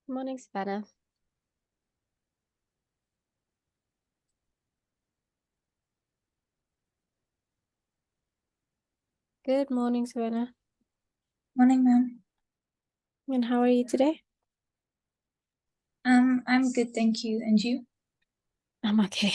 Morning, Savannah. Good morning, Savannah. Morning, ma'am. And how are you today? I'm good, thank you. And you? I'm okay.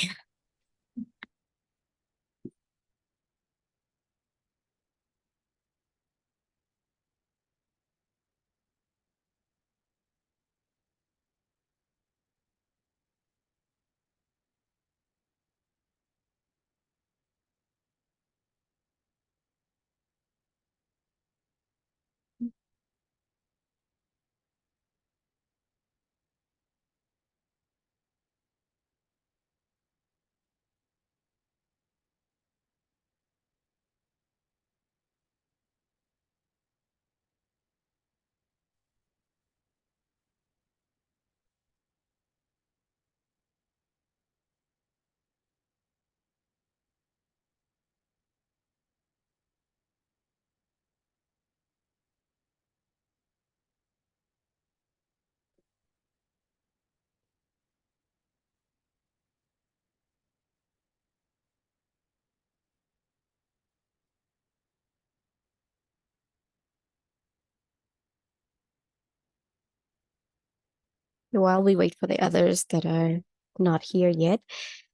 While we wait for the others that are not here yet,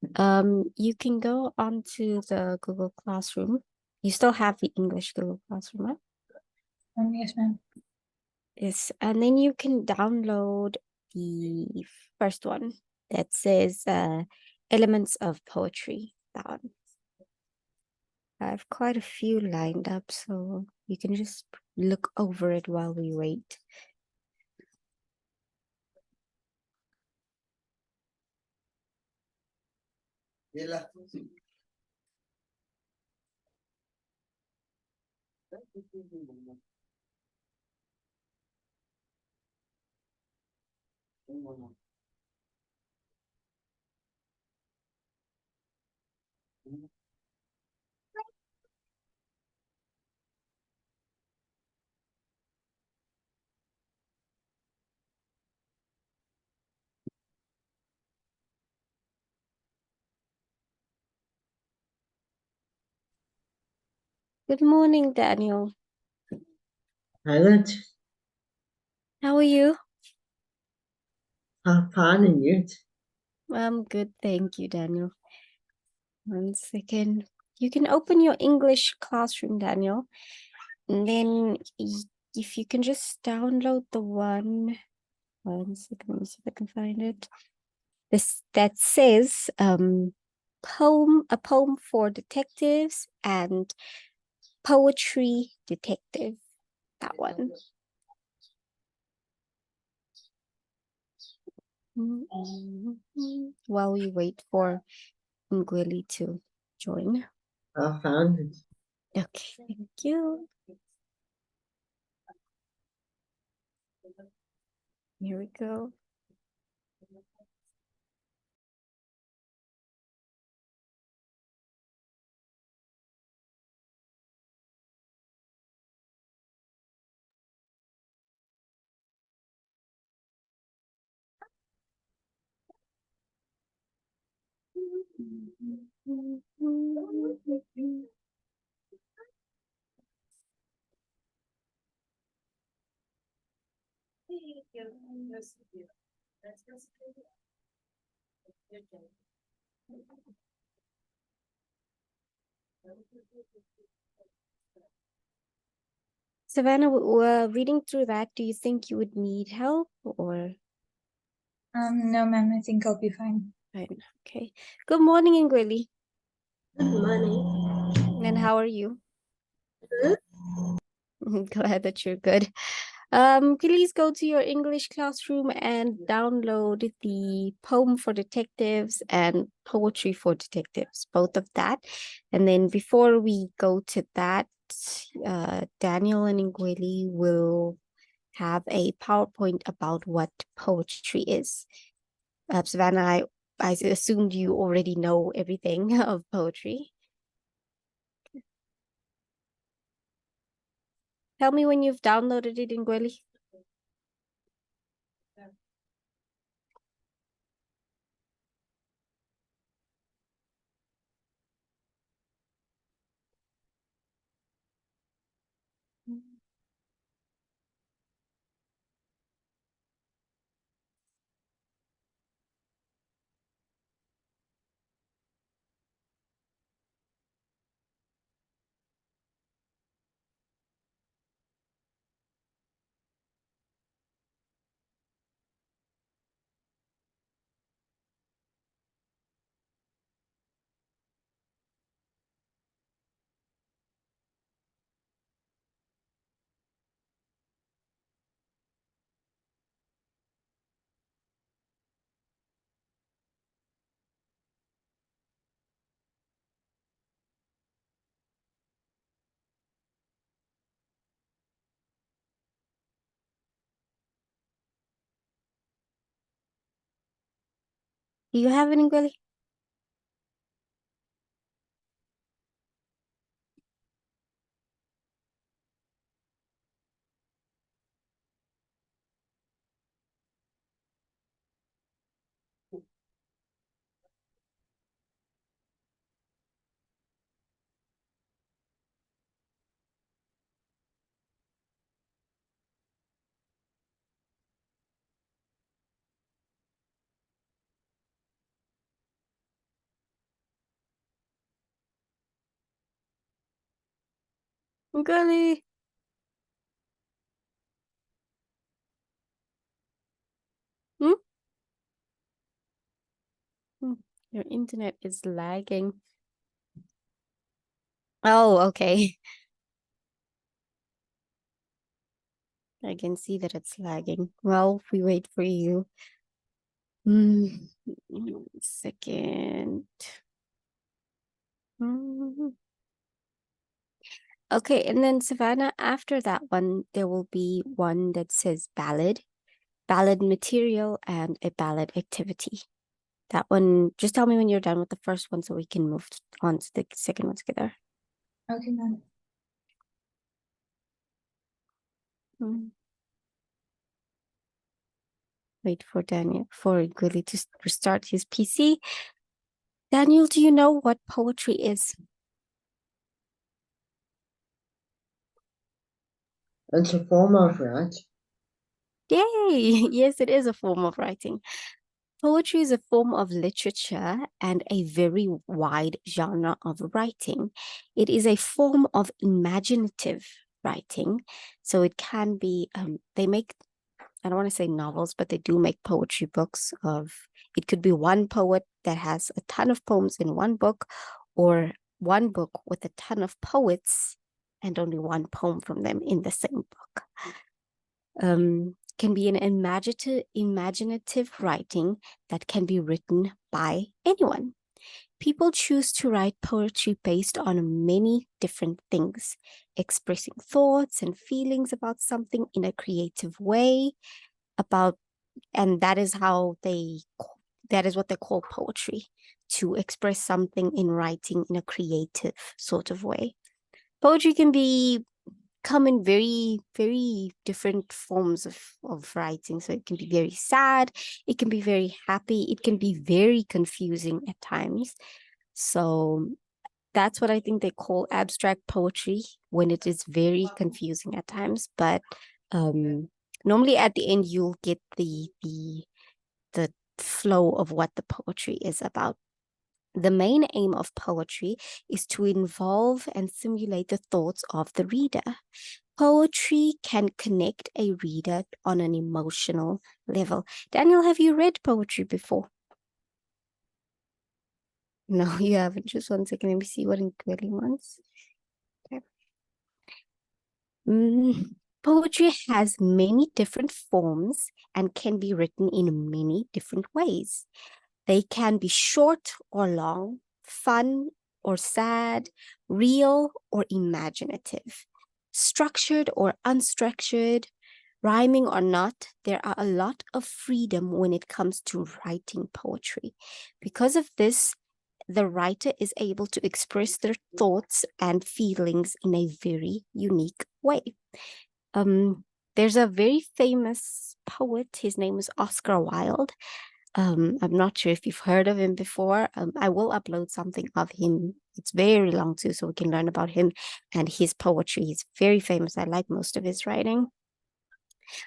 you can go onto the Google Classroom. You still have the English Google Classroom, right? Yes, ma'am. Yes, and then you can download the first one that says Elements of Poetry. That one. I have quite a few lined up, so you can just look over it while we wait. Good morning, Daniel. Highland, How are you? fine and you? I'm good, thank you, Daniel. 1 second. You can open your English classroom, Daniel. And then if you can just download the one. 1 second, let me see if I can find it. This that says a poem for detectives and poetry detective. That one. While we wait for Ngwili to join. I found it. Okay, thank you. Here we go. Savannah, reading through that, do you think you would need help or? No, ma'am. I think I'll be fine. Fine. Okay. Good morning, Ngwili. Good morning. And how are you? Good. Glad that you're good. Please go to your English classroom and download the poem for detectives and poetry for detectives, both of that. And then before we go to that, Daniel and Ngwili will have a PowerPoint about what poetry is. Savannah, I assumed you already know everything of poetry. Tell me when you've downloaded it, Ngwili. Do you have any, Gweli? Gweli. Hmm? Your internet is lagging. Oh, okay. I can see that it's lagging. Well, we wait for you. 1 second. Okay, and then Savannah, after that one, there will be one that says ballad material, and a ballad activity. That one, just tell me when you're done with the first one so we can move on to the second one together. Okay, ma'am. Wait for Daniel, for Gweli to restart his PC. Daniel, do you know what poetry is? It's a form of art. Yay! Yes, it is a form of writing. Poetry is a form of literature and a very wide genre of writing. It is a form of imaginative writing. So it can be, they make, I don't want to say novels, but they do make poetry books of, it could be one poet that has a ton of poems in one book, or one book with a ton of poets and only one poem from them in the same book. Can be an imaginative writing that can be written by anyone. People choose to write poetry based on many different things, expressing thoughts and feelings about something in a creative way, and that is what they call poetry, to express something in writing in a creative sort of way. Poetry can come in very, very different forms of writing. So it can be very sad, it can be very happy, it can be very confusing at times. So that's what I think they call abstract poetry, when it is very confusing at times. But normally at the end you'll get the flow of what the poetry is about. The main aim of poetry is to involve and simulate the thoughts of the reader. Poetry can connect a reader on an emotional level. Daniel, have you read poetry before? No, you haven't. Just 1 second. Let me see what Gweli wants. Okay. Poetry has many different forms and can be written in many different ways. They can be short or long, fun or sad, real or imaginative, structured or unstructured, rhyming or not. There are a lot of freedom when it comes to writing poetry. Because of this, the writer is able to express their thoughts and feelings in a very unique way. There's a very famous poet. His name is Oscar Wilde. I'm not sure if you've heard of him before. I will upload something of him It's very long too, so we can learn about him and his poetry. He's very famous. I like most of his writing.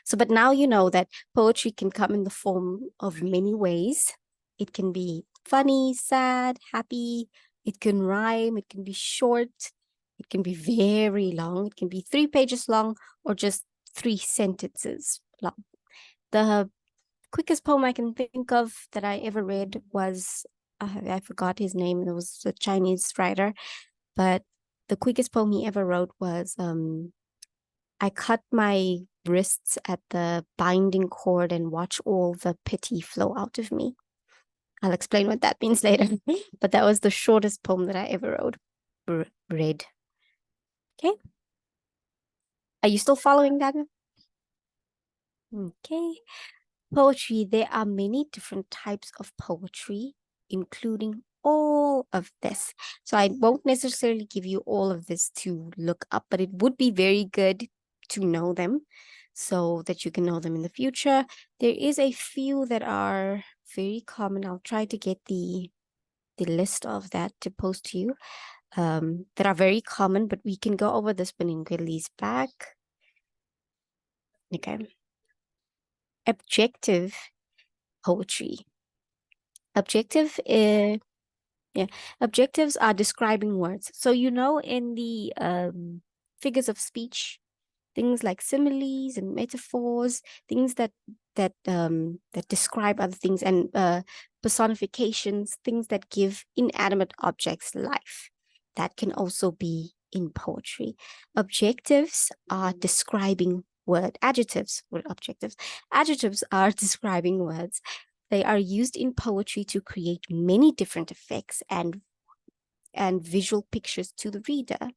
So, but now you know that poetry can come in the form of many ways. It can be funny, sad, happy. It can rhyme. It can be short. It can be very long. It can be 3 pages long or just 3 sentences long. The quickest poem I can think of that I ever read was, I forgot his name. It was a Chinese writer, but the quickest poem he ever wrote was, I cut my wrists at the binding cord and watch all the pity flow out of me. I'll explain what that means later. But that was the shortest poem that I ever read. Okay. Are you still following that? Okay. Poetry. There are many different types of poetry, including all of this. So I won't necessarily give you all of this to look up, but it would be very good to know them so that you can know them in the future. There is a few that are very common. I'll try to get the list of that to post to you, that are very common, but we can go over this when Ngweli's back. Okay. Objective poetry. Objectives are describing words. So you know, in the figures of speech, things like similes and metaphors, things that describe other things, and personifications, things that give inanimate objects life. That can also be in poetry. Objectives are describing word. Adjectives were objectives. Adjectives are describing words. They are used in poetry to create many different effects and visual pictures to the reader.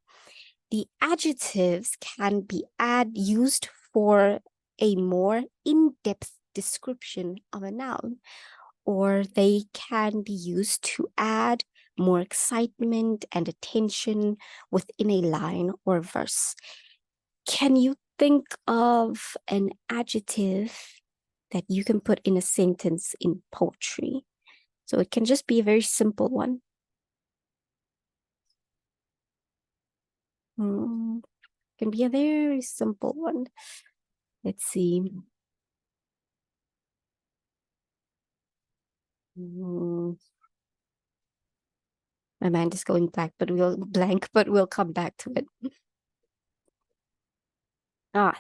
The adjectives can be used for a more in-depth description of a noun, or they can be used to add more excitement and attention within a line or verse. Can you think of an adjective that you can put in a sentence in poetry? So it can just be a very simple one. Can be a very simple one. Let's see. My mind is going blank, but we'll come back to it.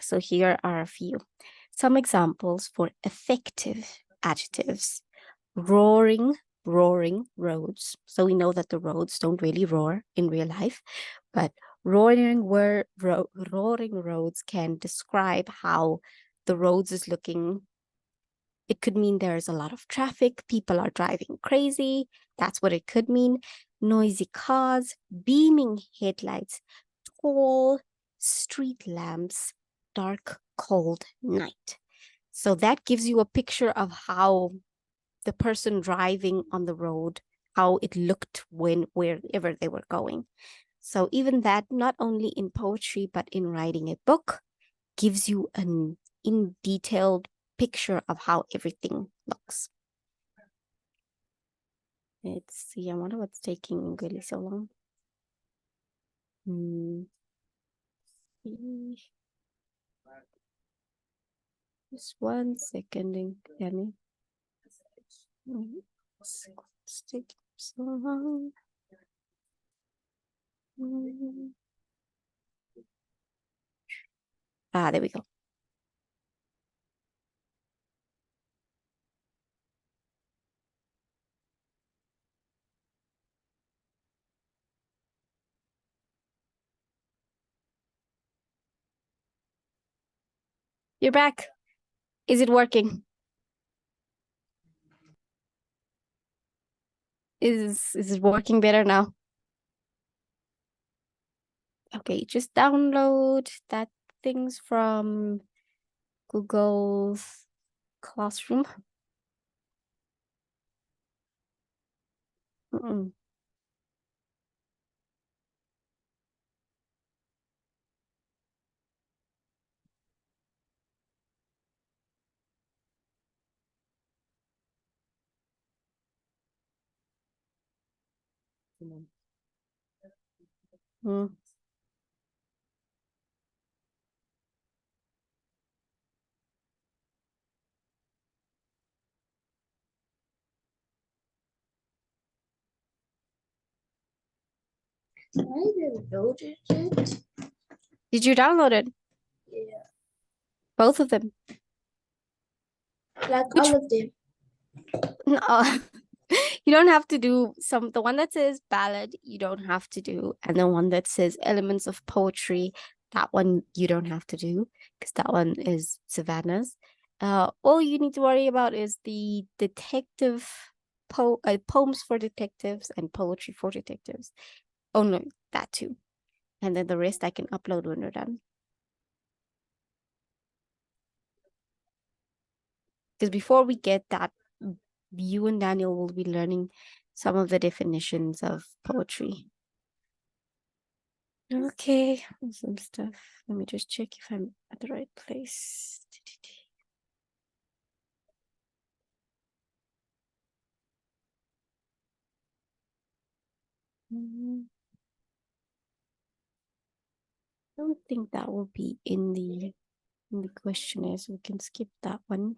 So here are a few. Some examples for effective adjectives. Roaring roads. So we know that the roads don't really roar in real life, but roaring roads can describe how the roads is looking. It could mean there's a lot of traffic, people are driving crazy. That's what it could mean. Noisy cars, beaming headlights, tall street lamps, dark, cold night. So that gives you a picture of how the person driving on the road, how it looked wherever they were going. So even that, not only in poetry, but in writing a book, gives you an in detailed picture of how everything looks. Let's see, I wonder what's taking really so long. Just 1 second, Danny. It's taking so long. There we go. You're back. Is it working? Is it working better now? Okay, just download that things from Google's Classroom. Mm. I downloaded it. Did you download it? Yeah. Both of them? Like Which- all of them. No. You don't have to do the one that says ballad, you don't have to do. And the one that says elements of poetry, that one you don't have to do because that one is Savannah's. All you need to worry about is the detective poems for detectives and poetry for detectives. Oh no, that too. And then the rest I can upload when we're done. Because before we get that, you and Daniel will be learning some of the definitions of poetry. Okay, some stuff. Let me just check if I'm at the right place. I don't think that will be in the questionnaire, so we can skip that one.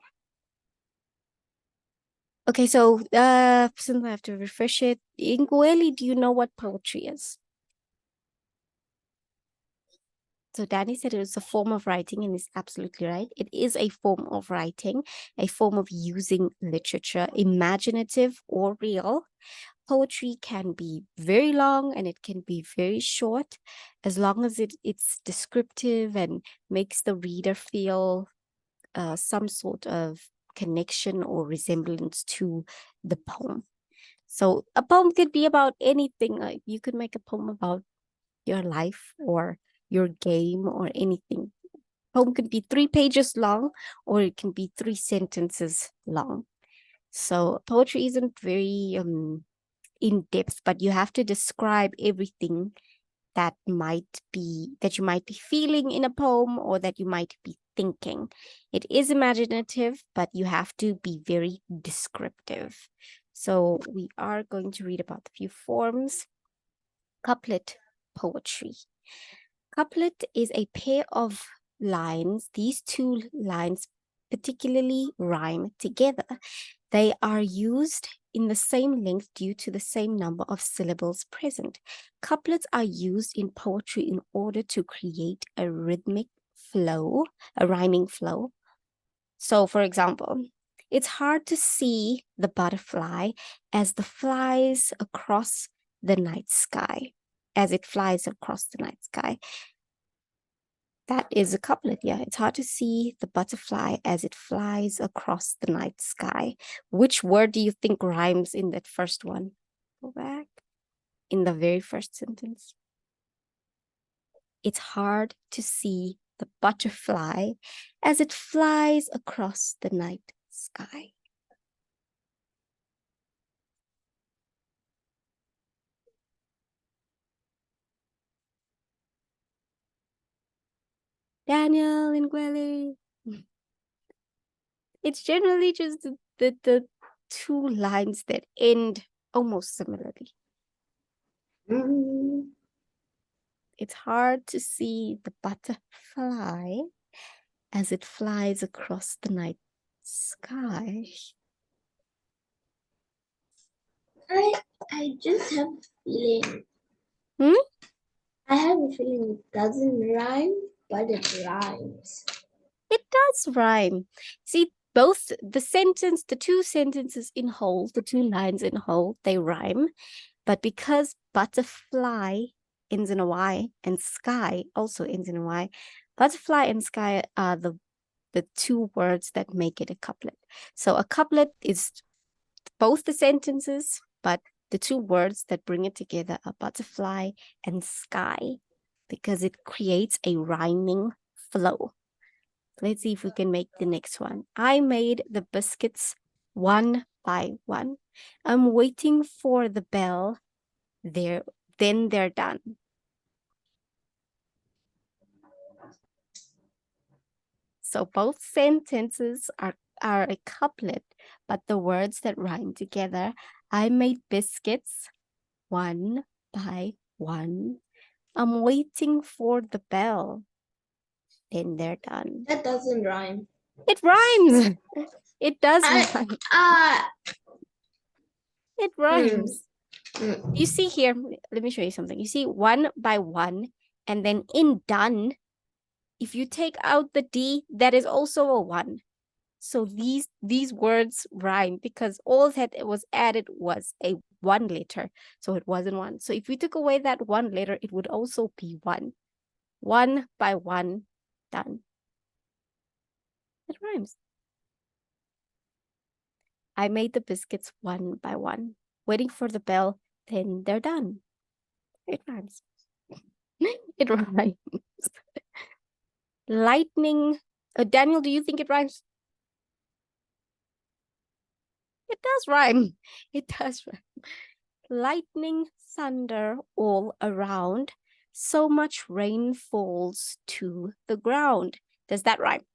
Okay, so since I have to refresh it, Ingweli, do you know what poetry is? So Danny said it was a form of writing, and is absolutely right. It is a form of writing, a form of using literature, imaginative or real. Poetry can be very long and it can be very short, as long as it's descriptive and makes the reader feel some sort of connection or resemblance to the poem. So a poem could be about anything. Like you could make a poem about your life or your game or anything. Poem could be 3 pages long, or it can be 3 sentences long. So poetry isn't very in depth, but you have to describe everything that you might be feeling in a poem or that you might be thinking. It is imaginative, but you have to be very descriptive. So we are going to read about a few forms. Couplet poetry. Couplet is a pair of lines. These 2 lines particularly rhyme together. They are used in the same length due to the same number of syllables present. Couplets are used in poetry in order to create a rhythmic flow, a rhyming flow. So, for example, it's hard to see the butterfly as the flies across the night sky, as it flies across the night sky. That is a couplet. Yeah, it's hard to see the butterfly as it flies across the night sky. Which word do you think rhymes in that first one? Go back. In the very first sentence. It's hard to see the butterfly as it flies across the night sky. Daniel and Gwele. It's generally just the 2 lines that end almost similarly. It's hard to see the butterfly as it flies across the night sky. I just have a feeling. Hmm? I have a feeling it doesn't rhyme, but it rhymes. It does rhyme. See, both the 2 sentences in whole, the 2 lines in whole, they rhyme. But because butterfly ends in a Y and sky also ends in a Y, butterfly and sky are the 2 words that make it a couplet. So a couplet is both the sentences, but the 2 words that bring it together are butterfly and sky, because it creates a rhyming flow. Let's see if we can make the next one. I made the biscuits one by one. I'm waiting for the bell. Then they're done. So both sentences are a couplet, but the words that rhyme together. I made biscuits one by one. I'm waiting for the bell. Then they're done. That doesn't rhyme. It rhymes. It does I- rhyme. Ah. It rhymes. Mm. You see here, let me show you something. You see one by one, and then in done, if you take out the D, that is also a one. So these words rhyme because all that was added was a one letter. So it wasn't one. So if we took away that one letter, it would also be one. One by one, done. It rhymes. I made the biscuits one by one, waiting for the bell, then they're done. It rhymes. It rhymes. Lightning. Daniel, do you think it rhymes? It does rhyme. It does rhyme. Lightning, thunder all around. So much rain falls to the ground. Does that rhyme?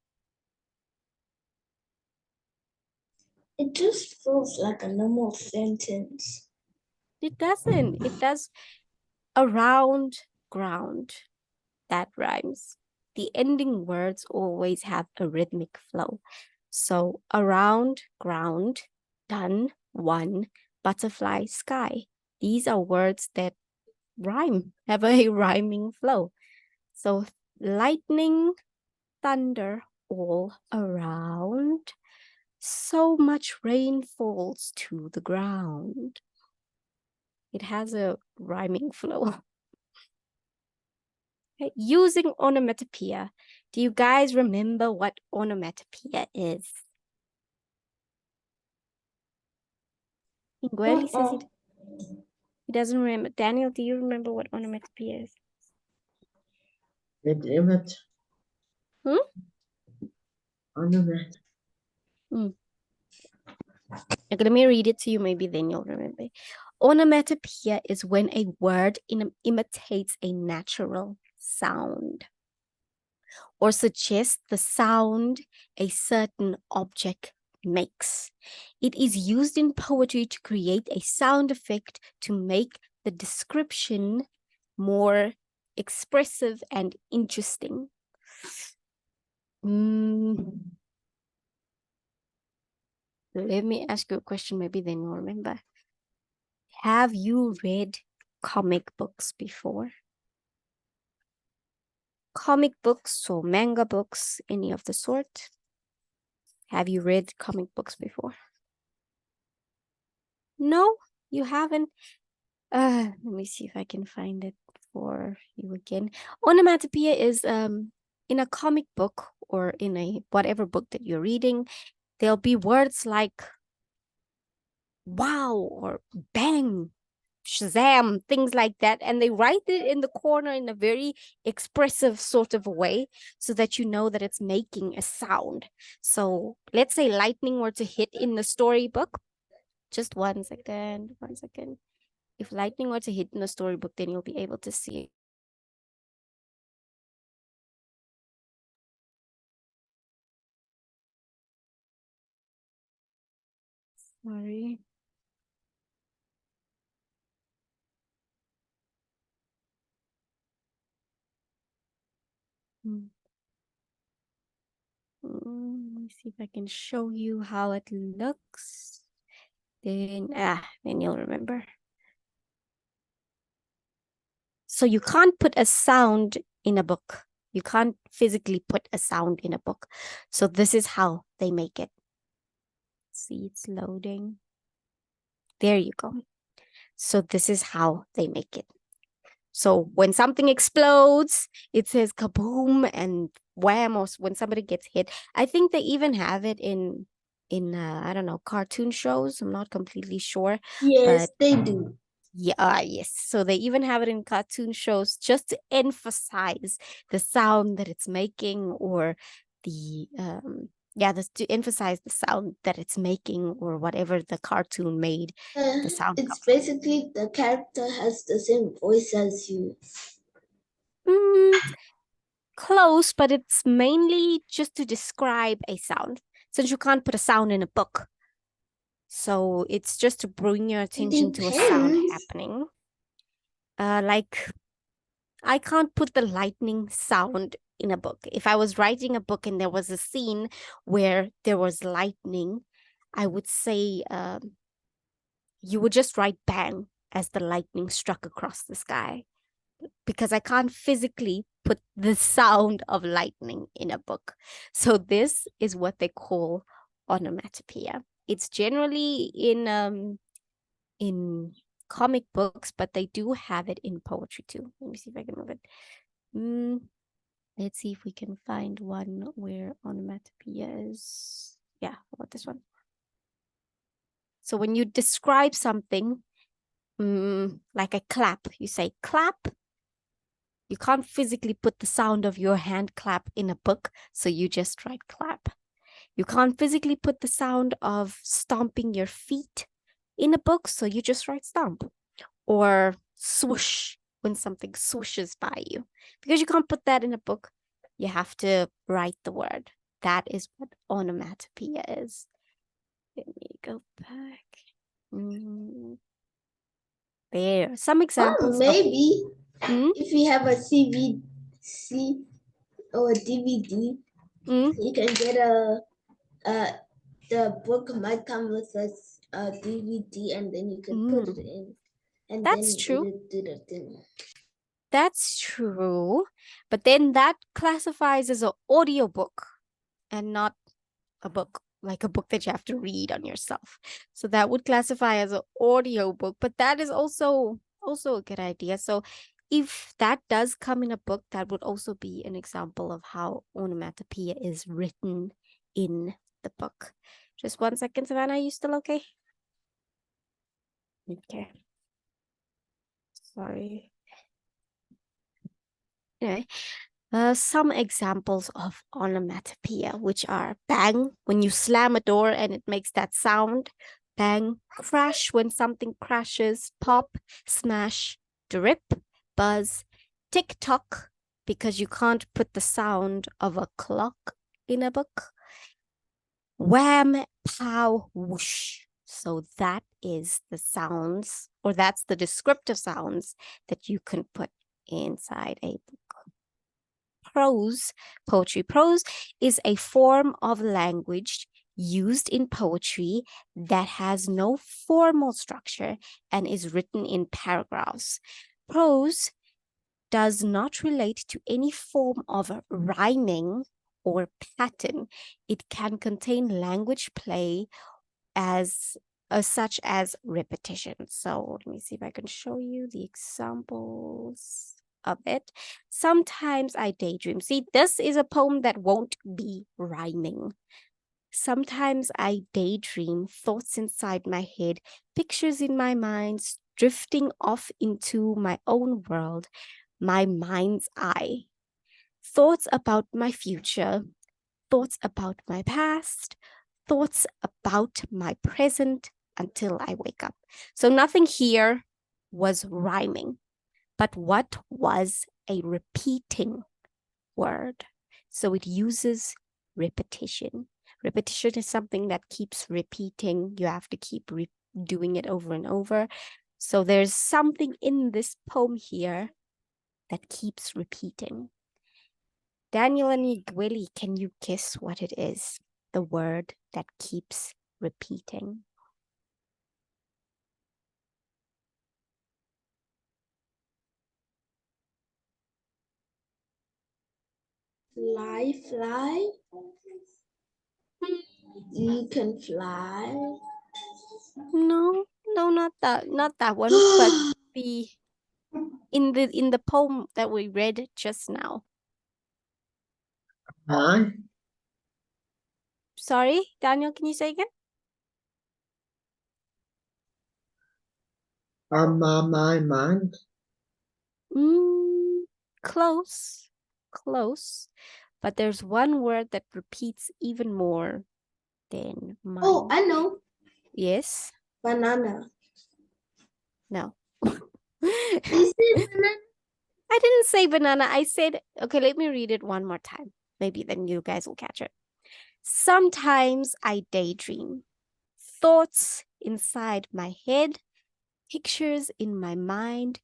It just feels like a normal sentence. It doesn't. It does around ground. That rhymes. The ending words always have a rhythmic flow. So around ground, done, one, butterfly, sky. These are words that rhyme, have a rhyming flow. So lightning, thunder all around. So much rain falls to the ground. It has a rhyming flow. Okay, using onomatopoeia. Do you guys remember what onomatopoeia is? Ingueli says he doesn't remember. Daniel, do you remember what onomatopoeia is? Mit Image. Hmm? Ornament. Okay, let me read it to you. Maybe then you'll remember. Onomatopoeia is when a word imitates a natural sound or suggests the sound a certain object makes. It is used in poetry to create a sound effect to make the description more expressive and interesting. Let me ask you a question, maybe then you'll remember. Have you read comic books before? Comic books or manga books, any of the sort? Have you read comic books before? No, you haven't. Let me see if I can find it for you again. Onomatopoeia is in a comic book or in a whatever book that you're reading, there'll be words like wow or bang, Shazam, things like that. And they write it in the corner in a very expressive sort of way so that you know that it's making a sound. So let's say lightning were to hit in the storybook. Just 1 second, 1 second. If lightning were to hit in the storybook, then you'll be able to see it. Sorry. Let me see if I can show you how it looks. Then you'll remember. So you can't put a sound in a book. You can't physically put a sound in a book. So this is how they make it. See, it's loading. There you go. So this is how they make it. So when something explodes, it says kaboom and wham, or when somebody gets hit. I think they even have it in I don't know, cartoon shows. I'm not completely sure. Yes, but they do. yeah, yes. So they even have it in cartoon shows just to emphasize the sound that it's making, or the to emphasize the sound that it's making, or whatever the cartoon made the sound. It's basically the character has the same voice as you. Close, but it's mainly just to describe a sound, since you can't put a sound in a book. So it's just to bring your attention to a sound Depends. happening. Like I can't put the lightning sound in a book. If I was writing a book and there was a scene where there was lightning, I would say you would just write bang as the lightning struck across the sky, because I can't physically put the sound of lightning in a book. So this is what they call onomatopoeia. It's generally in comic books, but they do have it in poetry too. Let me see if I can move it. Let's see if we can find one where onomatopoeia is. Yeah, how about this one? So when you describe something, like a clap, you say clap. You can't physically put the sound of your hand clap in a book, so you just write clap. You can't physically put the sound of stomping your feet in a book, so you just write stomp. Or swoosh, when something swooshes by you. Because you can't put that in a book, you have to write the word. That is what onomatopoeia is. Let me go back. There, some examples. Maybe Hmm? if you have a CVC or a DVD, Hmm? you can get the book might come with a DVD, and then you can put it in, and That's then true. it'll do the thing. That's true. But then that classifies as an audiobook and not a book, like a book that you have to read on yourself. So that would classify as an audiobook, but that is also a good idea. So if that does come in a book, that would also be an example of how onomatopoeia is written in the book. Just 1 second, Savannah, are you still okay? Okay. Sorry. Anyway, some examples of onomatopoeia, which are bang, when you slam a door and it makes that sound. Bang, crash, when something crashes. Pop, smash, drip, buzz. Tick tock, because you can't put the sound of a clock in a book. Wham, pow, whoosh. So that is the sounds, or that's the descriptive sounds that you can put inside a book. Prose, poetry. Prose is a form of language used in poetry that has no formal structure and is written in paragraphs. Prose does not relate to any form of rhyming or pattern. It can contain language play such as repetition. So let me see if I can show you the examples of it. Sometimes I daydream. See, this is a poem that won't be rhyming. Sometimes I daydream, thoughts inside my head, pictures in my mind, drifting off into my own world, my mind's eye. Thoughts about my future, thoughts about my past, thoughts about my present until I wake up. So nothing here was rhyming, but what was a repeating word? So it uses repetition. Repetition is something that keeps repeating. You have to keep doing it over and over. So there's something in this poem here that keeps repeating. Daniel and Igweli, can you guess what it is? The word that keeps repeating. Fly, fly. You can fly. No, not that one, but the in the poem that we read just now. Hi. Sorry, Daniel, can you say again? My mind. Close, but there's one word that repeats even more than mine. Oh, I know. Yes? Banana. No. You said banana? I didn't say banana. I said, okay, let me read it one more time. Maybe then you guys will catch it. Sometimes I daydream. Thoughts inside my head, pictures in my mind,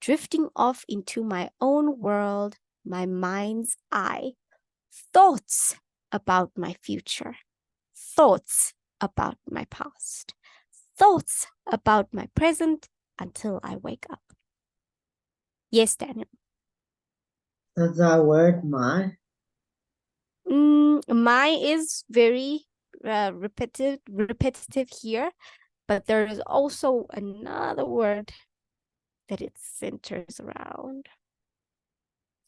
drifting off into my own world, my mind's eye. Thoughts about my future. Thoughts about my past. Thoughts about my present until I wake up. Yes, Daniel. That's the word my. My is very repetitive here, but there is also another word that it centers around.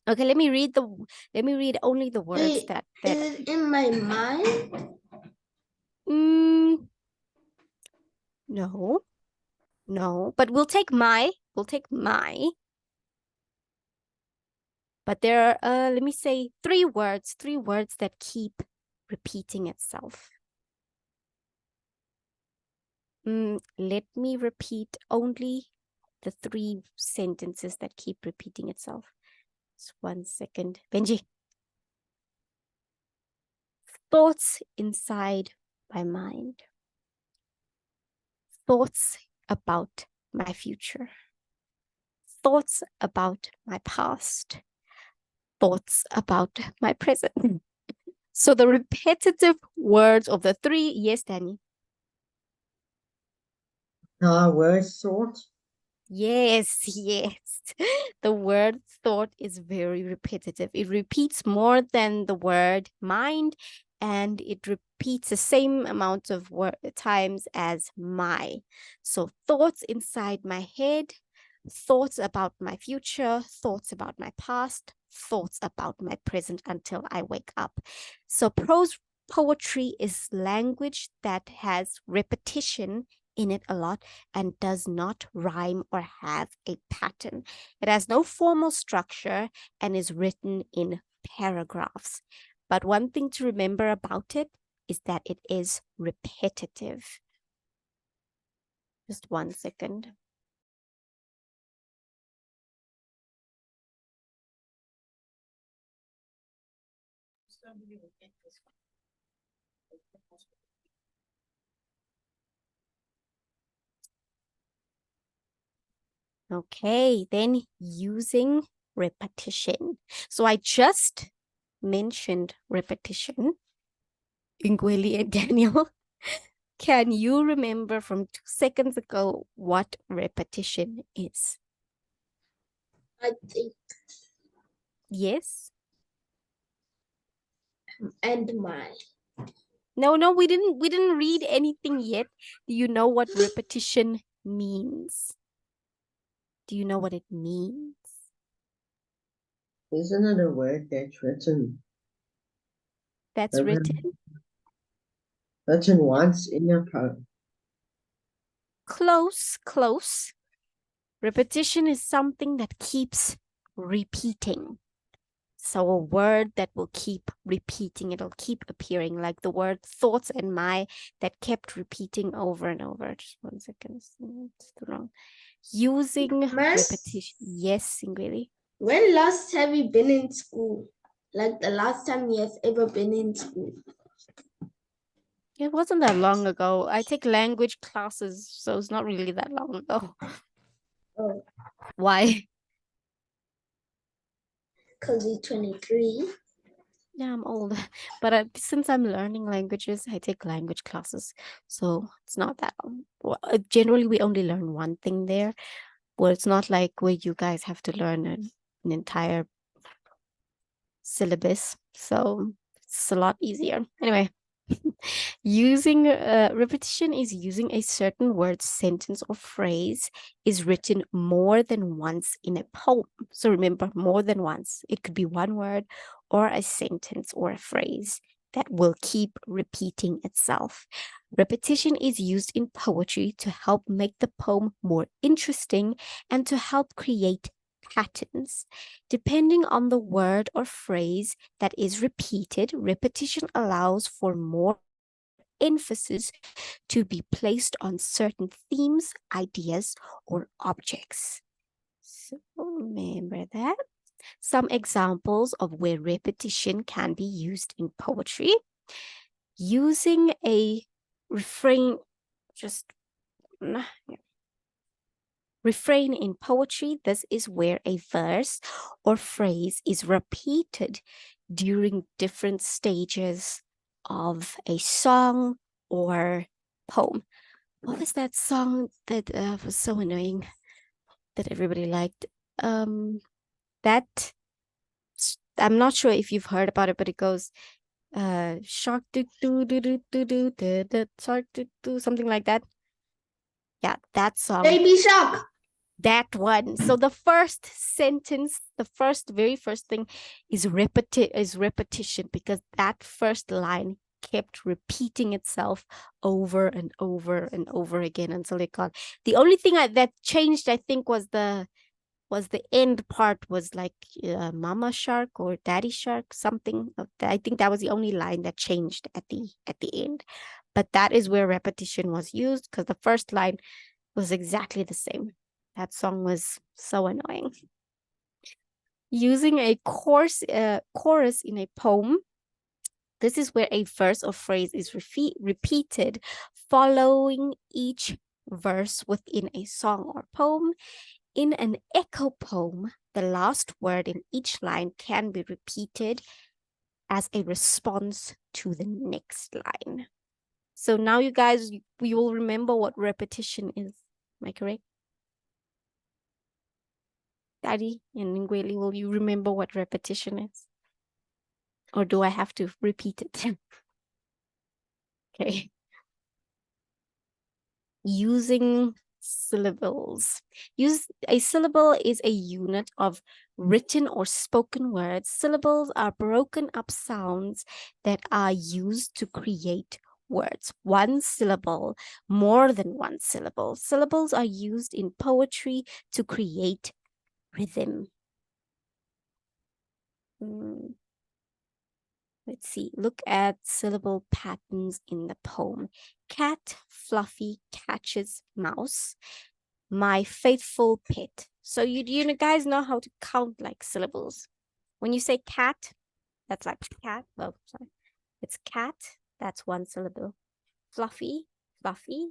Okay, let me read only the words Wait, that is it in my mind? No, but we'll take my. But there are, let me say, three words that keep repeating itself. Let me repeat only the 3 sentences that keep repeating itself. Just 1 second. Benji. Thoughts inside my mind. Thoughts about my future. Thoughts about my past. Thoughts about my present. So the repetitive words of the 3, yes, Danny. Word thought. Yes. The word thought is very repetitive. It repeats more than the word mind, and it repeats the same amount of times as my. So thoughts inside my head, thoughts about my future, thoughts about my past, thoughts about my present until I wake up. So prose poetry is language that has repetition in it a lot and does not rhyme or have a pattern. It has no formal structure and is written in paragraphs. But one thing to remember about it is that it is repetitive. Just 1 second. Okay, then using repetition. So I just mentioned repetition. Ingweli and Daniel, can you remember from 2 seconds ago what repetition is? I think. Yes? And my. No, we didn't read anything yet. Do you know what repetition means? Do you know what it means? Isn't it a word that's written? That's written? Written once in your poem. Close. Repetition is something that keeps repeating. So a word that will keep repeating, it'll keep appearing, like the word thoughts and my that kept repeating over and over. Just 1 second, it's wrong. Using repetition. Yes, Ingweli. When last have you been in school? Like the last time you have ever been in school? It wasn't that long ago. I take language classes, so it's not really that long ago. Oh, Why? because you're 23. Yeah, I'm old. But since I'm learning languages, I take language classes. So it's not that long. Well, generally, we only learn one thing there. Well, it's not like where you guys have to learn an entire syllabus. So it's a lot easier. Anyway, using repetition is using a certain word, sentence, or phrase is written more than once in a poem. So remember, more than once. It could be one word or a sentence or a phrase that will keep repeating itself. Repetition is used in poetry to help make the poem more interesting and to help create patterns. Depending on the word or phrase that is repeated, repetition allows for more emphasis to be placed on certain themes, ideas, or objects. So remember that. Some examples of where repetition can be used in poetry. Using a refrain, just Refrain in poetry, this is where a verse or phrase is repeated during different stages of a song or poem. What was that song that was so annoying that everybody liked? That I'm not sure if you've heard about it, but it goes shark do do do do do do do do shark do do something like that. Yeah, that song. Baby Shark. That one. So the first sentence, the very first thing is repetition, because that first line kept repeating itself over and over and over again until it got. The only thing that changed, I think, was the end part, was like Mama Shark or Daddy Shark, something of that. I think that was the only line that changed at the end. But that is where repetition was used, because the first line was exactly the same. That song was so annoying. Using a chorus in a poem. This is where a verse or phrase is repeated following each verse within a song or poem. In an echo poem, the last word in each line can be repeated as a response to the next line. So now you guys, we will remember what repetition is. Am I correct? Daddy and Ngweli, will you remember what repetition is? Or do I have to repeat it? Okay. Using syllables. A syllable is a unit of written or spoken words. Syllables are broken up sounds that are used to create words. One syllable, more than one syllable. Syllables are used in poetry to create rhythm. Let's see, look at syllable patterns in the poem. Cat, Fluffy, catches mouse. My faithful pet. So you guys know how to count like syllables. When you say cat, that's like cat. Oh, sorry. It's cat, that's one syllable. Fluffy, fluffy.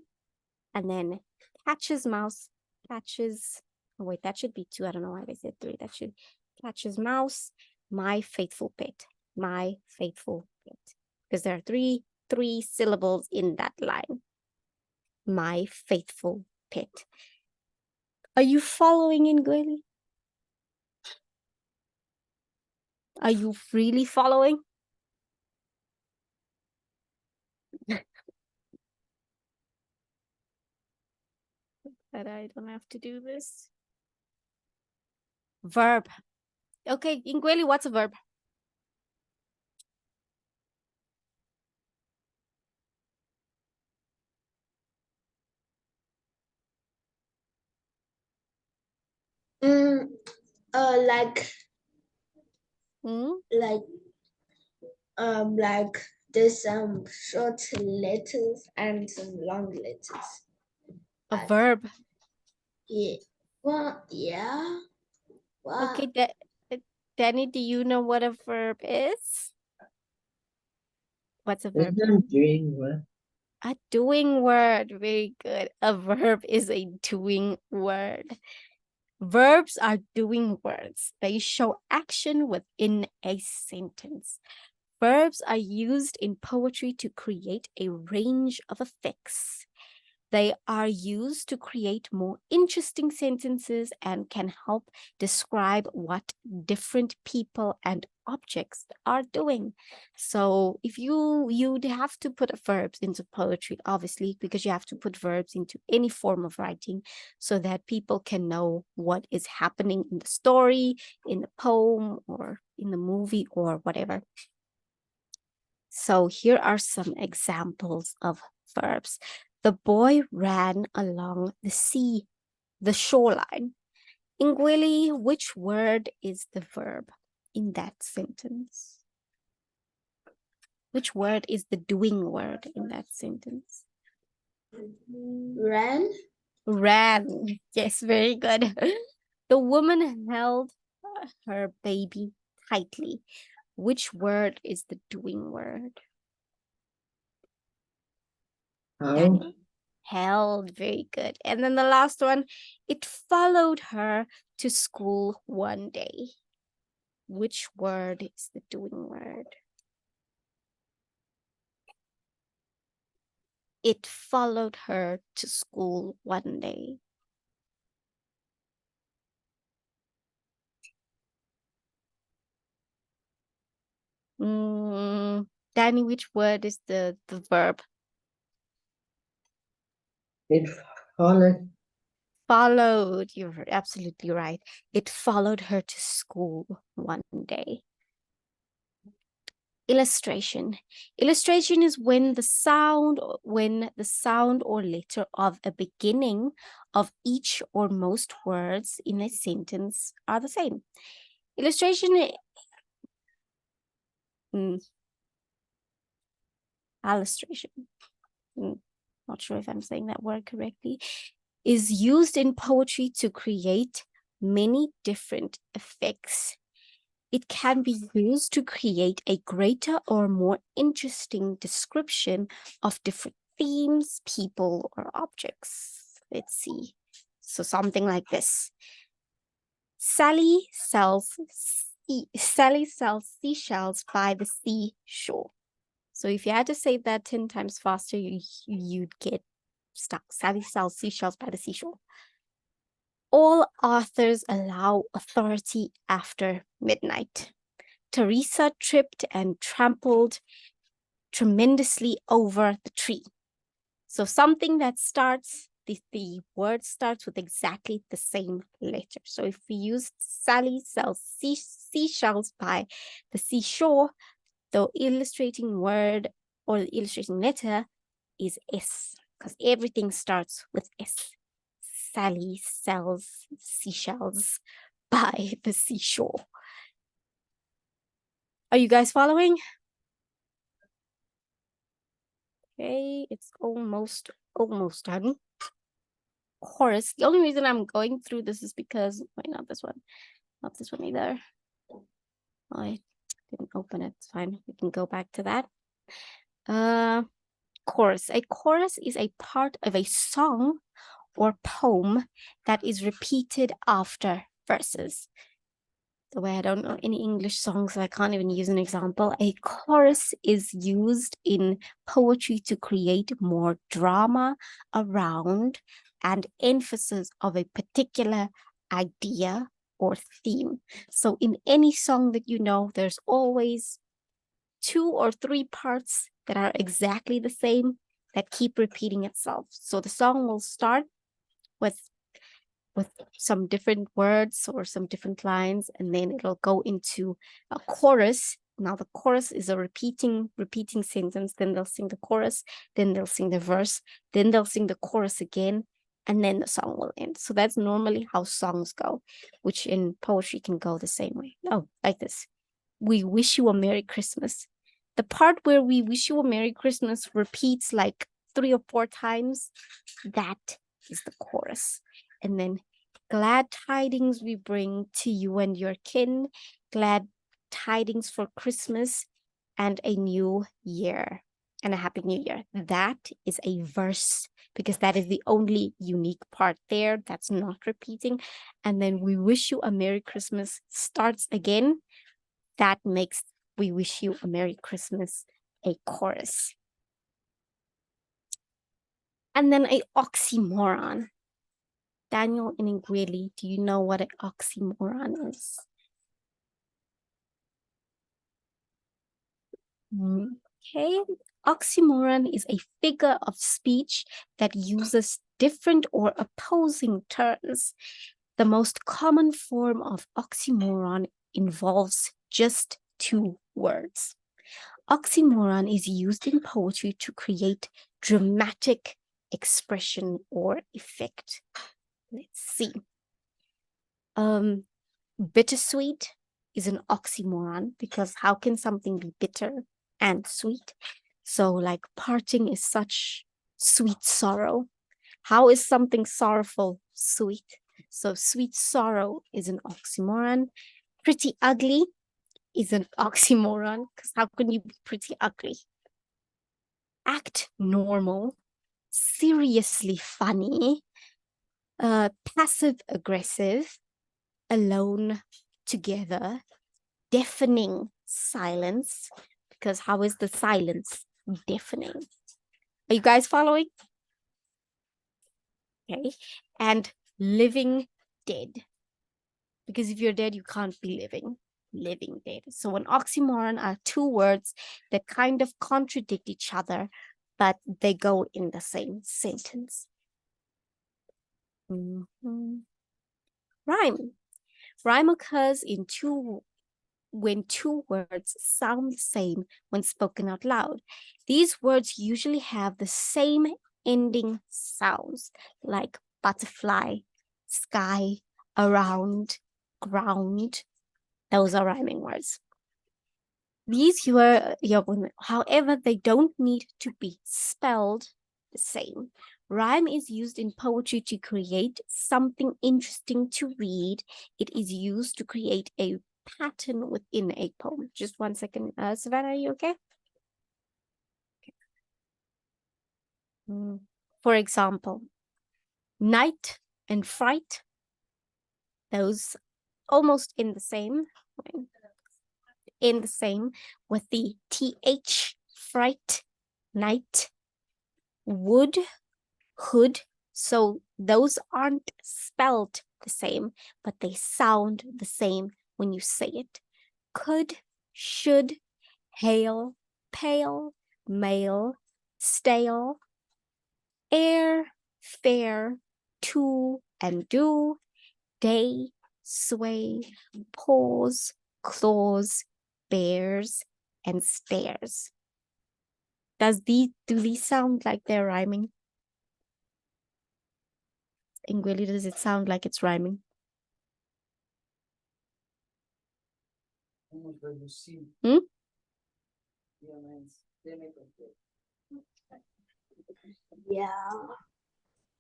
And then catches mouse, catches. Oh, wait, that should be two. I don't know why they said three. That should catches mouse. My faithful pet. My faithful pet. Because there are three syllables in that line. My faithful pet. Are you following in, Gweli? Are you really following? That I don't have to do this. Verb. Okay, Ingweli, what's a verb? Like like there's some short letters and some long letters. A verb. Yeah. Well, yeah. Wow. Okay, Danny, do you know what a verb is? What's a verb? Isn't doing what? A doing word. Very good. A verb is a doing word. Verbs are doing words. They show action within a sentence. Verbs are used in poetry to create a range of effects. They are used to create more interesting sentences and can help describe what different people and objects are doing. So if you'd have to put verbs into poetry, obviously, because you have to put verbs into any form of writing so that people can know what is happening in the story, in the poem, or in the movie, or whatever. So here are some examples of verbs. The boy ran along the shoreline. Ingweli, which word is the verb in that sentence? Which word is the doing word in that sentence? Ran. Ran. Yes, very good. The woman held her baby tightly. Which word is the doing word? How? Daniel? Held, very good. And then the last one, it followed her to school one day. Which word is the doing word? It followed her to school one day. Danny, which word is the verb? It followed. Followed. You're absolutely right. It followed her to school one day. Illustration. Illustration is when the sound or letter of a beginning of each or most words in a sentence are the same. Illustration. Illustration. Not sure if I'm saying that word correctly. Is used in poetry to create many different effects. It can be used to create a greater or more interesting description of different themes, people, or objects. Let's see. So something like this. Sally sells seashells by the seashore. So if you had to say that 10 times faster, you'd get stuck. Sally sells seashells by the seashore. All authors allow authority after midnight. Teresa tripped and trampled tremendously over the tree. So something that starts, the word starts with exactly the same letter. So if we use Sally sells seashells by the seashore, the illustrating word or the illustrating letter is S, because everything starts with S. Sally sells seashells by the seashore. Are you guys following? Okay, it's almost done. Chorus. The only reason I'm going through this is because, wait, not this one either. I didn't open it. It's fine. We can go back to that. Chorus. A chorus is a part of a song or poem that is repeated after verses. The way I don't know any English songs, so I can't even use an example. A chorus is used in poetry to create more drama around and emphasis of a particular idea or theme. So in any song that you know, there's always 2 or 3 parts that are exactly the same that keep repeating itself. So the song will start with some different words or some different lines, and then it'll go into a chorus. Now the chorus is a repeating sentence. Then they'll sing the chorus, then they'll sing the verse, then they'll sing the chorus again, and then the song will end. So that's normally how songs go, which in poetry can go the same way. Oh, like this. We wish you a Merry Christmas. The part where we wish you a Merry Christmas repeats like 3 or 4 times. That is the chorus. And then glad tidings we bring to you and your kin, glad tidings for Christmas and a new year and a happy new year. That is a verse because that is the only unique part there that's not repeating. And then we wish you a Merry Christmas starts again. That makes we wish you a Merry Christmas a chorus. And then a oxymoron. Daniel and Ingwili, do you know what an oxymoron is? Okay, oxymoron is a figure of speech that uses different or opposing terms. The most common form of oxymoron involves just 2 words. Oxymoron is used in poetry to create dramatic expression or effect. Let's see. Bittersweet is an oxymoron because how can something be bitter and sweet? So like parting is such sweet sorrow. How is something sorrowful sweet? So sweet sorrow is an oxymoron. Pretty ugly is an oxymoron because how can you be pretty ugly? Act normal seriously funny, passive aggressive, alone, together, deafening silence, because how is the silence deafening? Are you guys following? Okay. And living dead, because if you're dead, you can't be living. Living dead. So an oxymoron are two words that kind of contradict each other, but they go in the same sentence. Rhyme. Rhyme occurs when two words sound the same when spoken out loud. These words usually have the same ending sounds, like butterfly, sky, around, ground. Those are rhyming words. These however, they don't need to be spelled the same. Rhyme is used in poetry to create something interesting to read. It is used to create a pattern within a poem. Just 1 second. Savannah, are you okay? For example, night and fright, those almost in the same with the th, fright, night, wood, hood. So those aren't spelled the same, but they sound the same when you say it. Could, should, hail, pale, male, stale, air, fair, to and do, day, sway, pause, clause, bears, and stairs. Do these sound like they're rhyming? Ingweli, does it sound like it's rhyming? Hmm?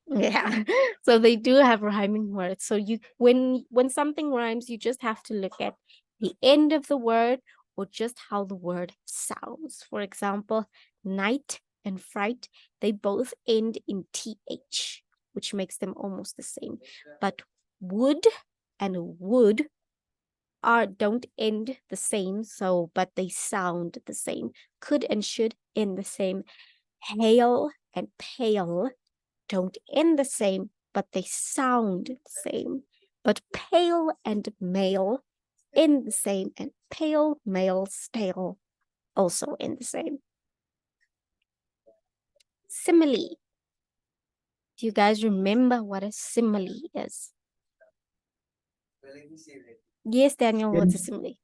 Yeah. So they do have rhyming words. So you when something rhymes, you just have to look at the end of the word or just how the word sounds. For example, night and fright, they both end in th, which makes them almost the same. But wood and wood don't end the same, but they sound the same. Could and should end the same. Hail and pale don't end the same, but they sound the same. But pale and male end the same, and pale, male, stale also end the same. Simile. Do you guys remember what a simile is? Yes, Daniel, what's a simile?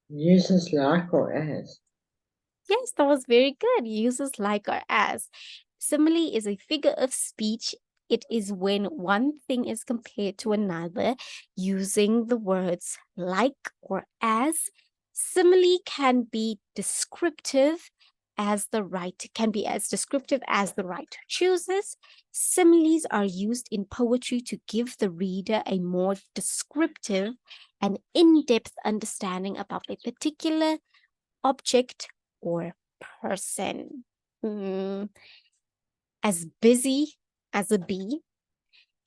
Uses like or as. Yes, that was very good. Uses like or as. Simile is a figure of speech. It is when one thing is compared to another using the words like or as. Simile can be descriptive as the writer chooses. Similes are used in poetry to give the reader a more descriptive and in-depth understanding about a particular object or person. As busy as a bee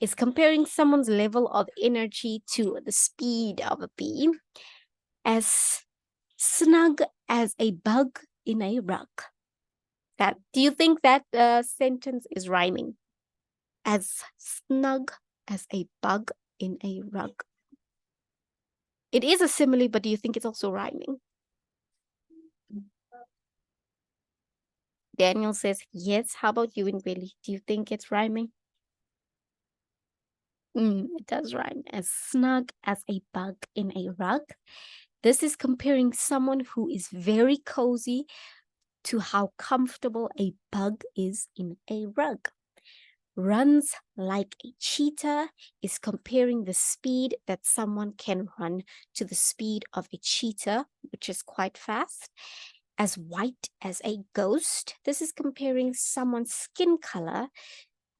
is comparing someone's level of energy to the speed of a bee. As snug as a bug in a rug. Do you think that sentence is rhyming? As snug as a bug in a rug. It is a simile, but do you think it's also rhyming? Daniel says yes. How about you, Ingweli? Do you think it's rhyming? It does rhyme. As snug as a bug in a rug. This is comparing someone who is very cozy to how comfortable a bug is in a rug. Runs like a cheetah is comparing the speed that someone can run to the speed of a cheetah, which is quite fast. As white as a ghost, this is comparing someone's skin color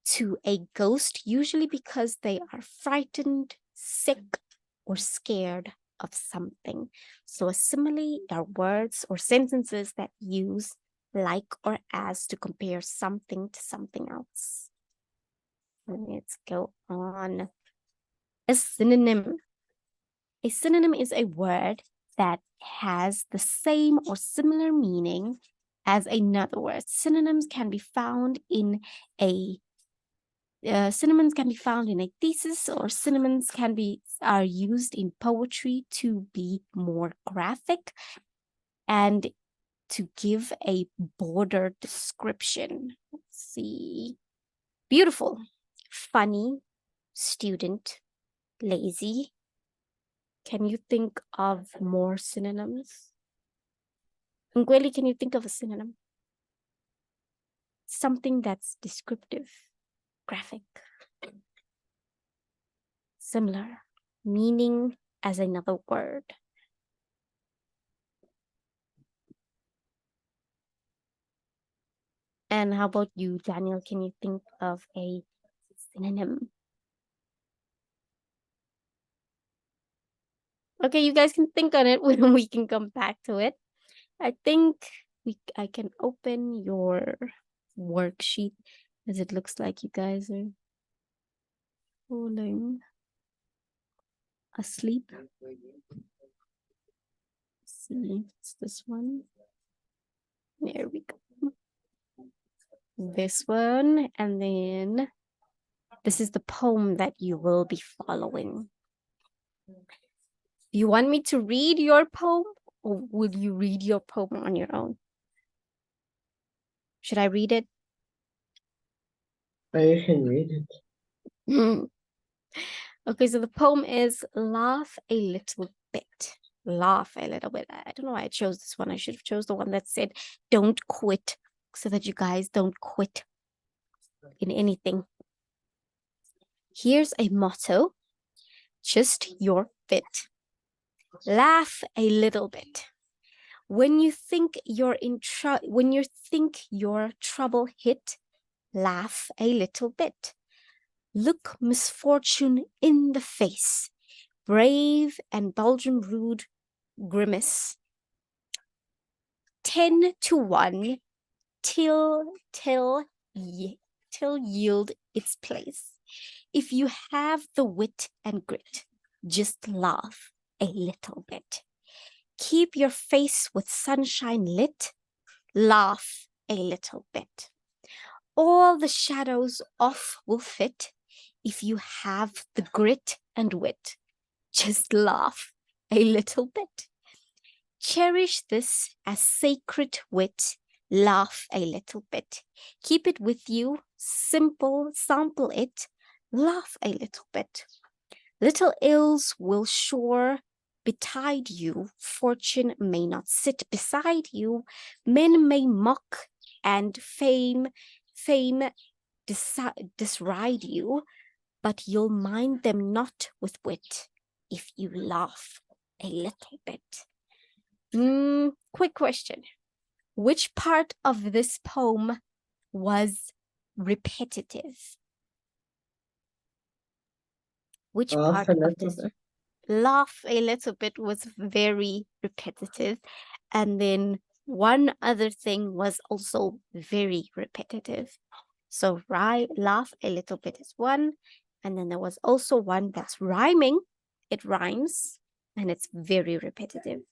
to a ghost, usually because they are frightened, sick, or scared of something. So a simile are words or sentences that use like or as to compare something to something else. Let's go on. A synonym. A synonym is a word that has the same or similar meaning as another word. Synonyms can be found in a thesis, or synonyms are used in poetry to be more graphic and to give a broader description. Let's see. Beautiful, funny, student, lazy. Can you think of more synonyms? Ngweli, can you think of a synonym? Something that's descriptive, graphic, similar, meaning as another word. And how about you, Daniel? Can you think of a synonym? Okay, you guys can think on it when we can come back to it. I think I can open your worksheet, as it looks like you guys are falling asleep. Let's see, it's this one. There we go. This one, and then this is the poem that you will be following. Do you want me to read your poem, or will you read your poem on your own? Should I read it? Oh, you can read it. Okay, so the poem is Laugh a Little Bit. Laugh a little bit. I don't know why I chose this one. I should have chose the one that said don't quit, so that you guys don't quit in anything. Here's a motto: just your fit. Laugh a little bit. When you think your trouble hit, laugh a little bit. Look misfortune in the face, brave and Belgian rude grimace. 10 to 1 till yield its place. If you have the wit and grit, just laugh a little bit. Keep your face with sunshine lit, laugh a little bit. All the shadows off will fit if you have the grit and wit. Just laugh a little bit. Cherish this as sacred wit. Laugh a little bit. Keep it with you, simple, sample it. Laugh a little bit. Little ills will sure betide you. Fortune may not sit beside you. Men may mock and fame disride you, but you'll mind them not with wit if you laugh a little bit. Quick question. Which part of this poem was repetitive? Which Laugh part a of little this? bit. Laugh a little bit was very repetitive. And then one other thing was also very repetitive. So laugh a little bit is one. And then there was also one that's rhyming. It rhymes and it's very repetitive.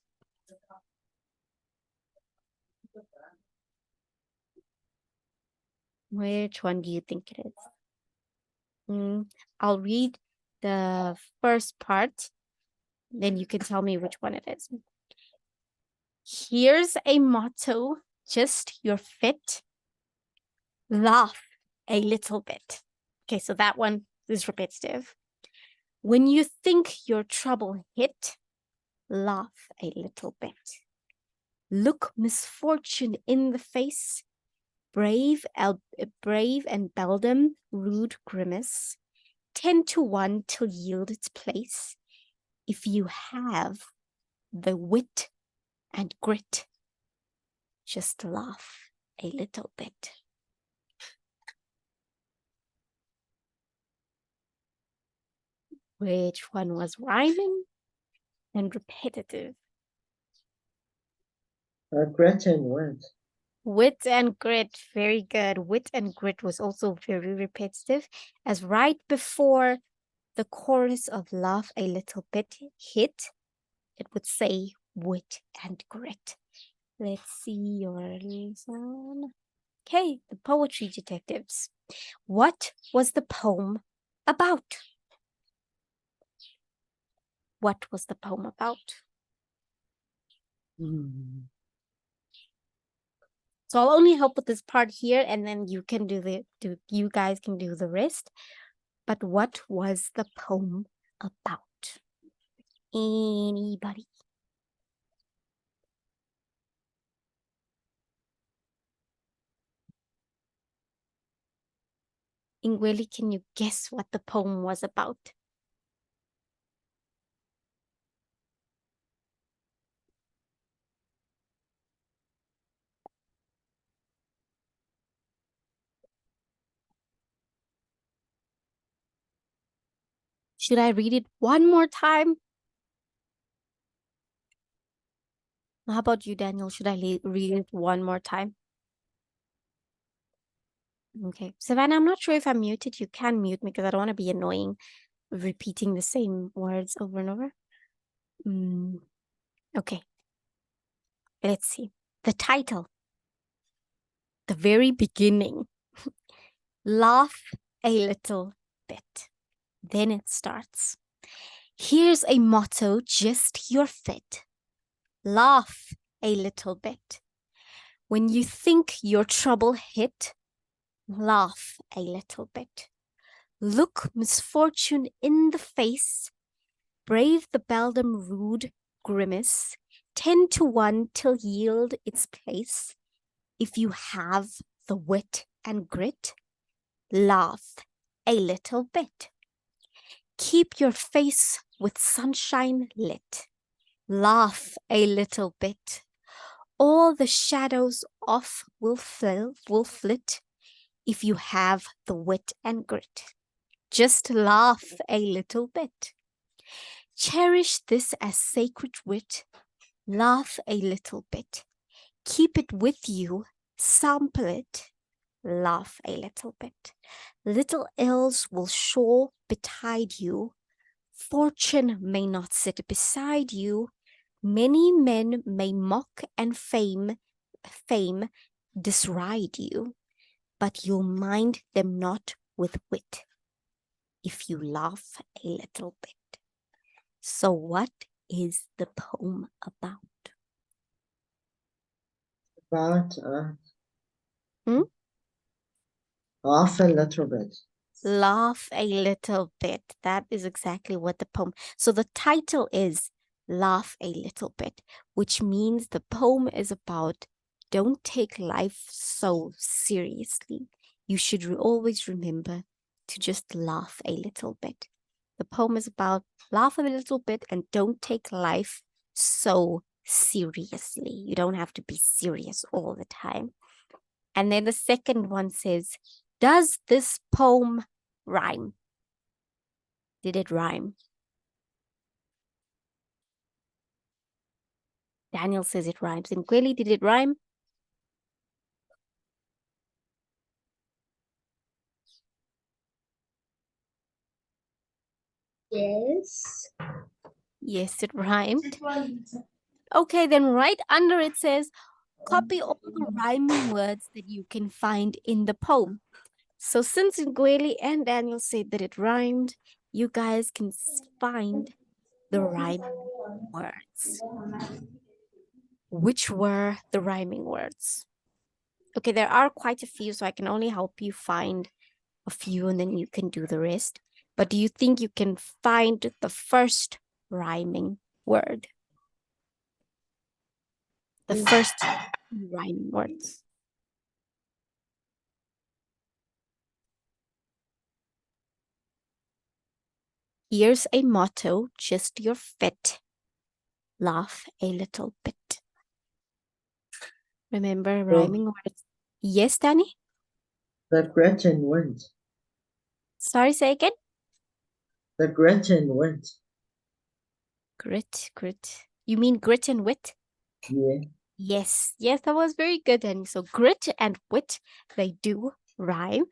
Which one do you think it is? I'll read the first part, then you can tell me which one it is. Here's a motto: just your fit. Laugh a little bit. Okay, so that one is repetitive. When you think your trouble hit, laugh a little bit. Look misfortune in the face, brave and beldam rude grimace. 10 to 1 till yield its place. If you have the wit and grit, just laugh a little bit. Which one was rhyming and repetitive? Grit and what? Wit and grit, very good. Wit and grit was also very repetitive, as right before the chorus of Laugh a Little Bit hit, it would say wit and grit. Let's see your lesson. Okay, the poetry detectives. What was the poem about? What was the poem about? So I'll only help with this part here, and then you can you guys can do the rest. But what was the poem about? Anybody? Ingweli, can you guess what the poem was about? Should I read it one more time? How about you, Daniel? Should I read it one more time? Okay. Savannah, I'm not sure if I'm muted. You can mute me because I don't want to be annoying, repeating the same words over and over. Okay. Let's see. The title. The very beginning. Laugh a little bit. Then it starts. Here's a motto, just your fit. Laugh a little bit. When you think your trouble hit, laugh a little bit. Look misfortune in the face. Brave the beldam rude grimace. 10 to 1 till yield its place. If you have the wit and grit, laugh a little bit. Keep your face with sunshine lit. Laugh a little bit. All the shadows off will flit if you have the wit and grit. Just laugh a little bit. Cherish this as sacred wit. Laugh a little bit. Keep it with you. Sample it. Laugh a little bit. Little ills will sure betide you. Fortune may not sit beside you. Many men may mock and fame disride you, but you'll mind them not with wit if you laugh a little bit. So what is the poem about? About Hmm? Laugh a little bit. Laugh a little bit. That is exactly what the poem. So the title is Laugh a Little Bit, which means the poem is about don't take life so seriously. You should always remember to just laugh a little bit. The poem is about laugh a little bit and don't take life so seriously. You don't have to be serious all the time. And then the second one says, does this poem rhyme? Did it rhyme? Daniel says it rhymes. And Kweli, did it rhyme? Yes. Yes, it rhymed. Okay, then right under it says, copy all the rhyming words that you can find in the poem. So since Ngweli and Daniel said that it rhymed, you guys can find the rhyming words. Which were the rhyming words? Okay, there are quite a few, so I can only help you find a few and then you can do the rest. But do you think you can find the first rhyming word? The first rhyming words. Here's a motto, just your fit. Laugh a little bit. Remember rhyming words. Yes, Danny? The Gretchen went. Sorry, say again. The Gretchen went. Grit. You mean grit and wit? Yeah. Yes, yes, that was very good, Danny. So grit and wit, they do rhyme.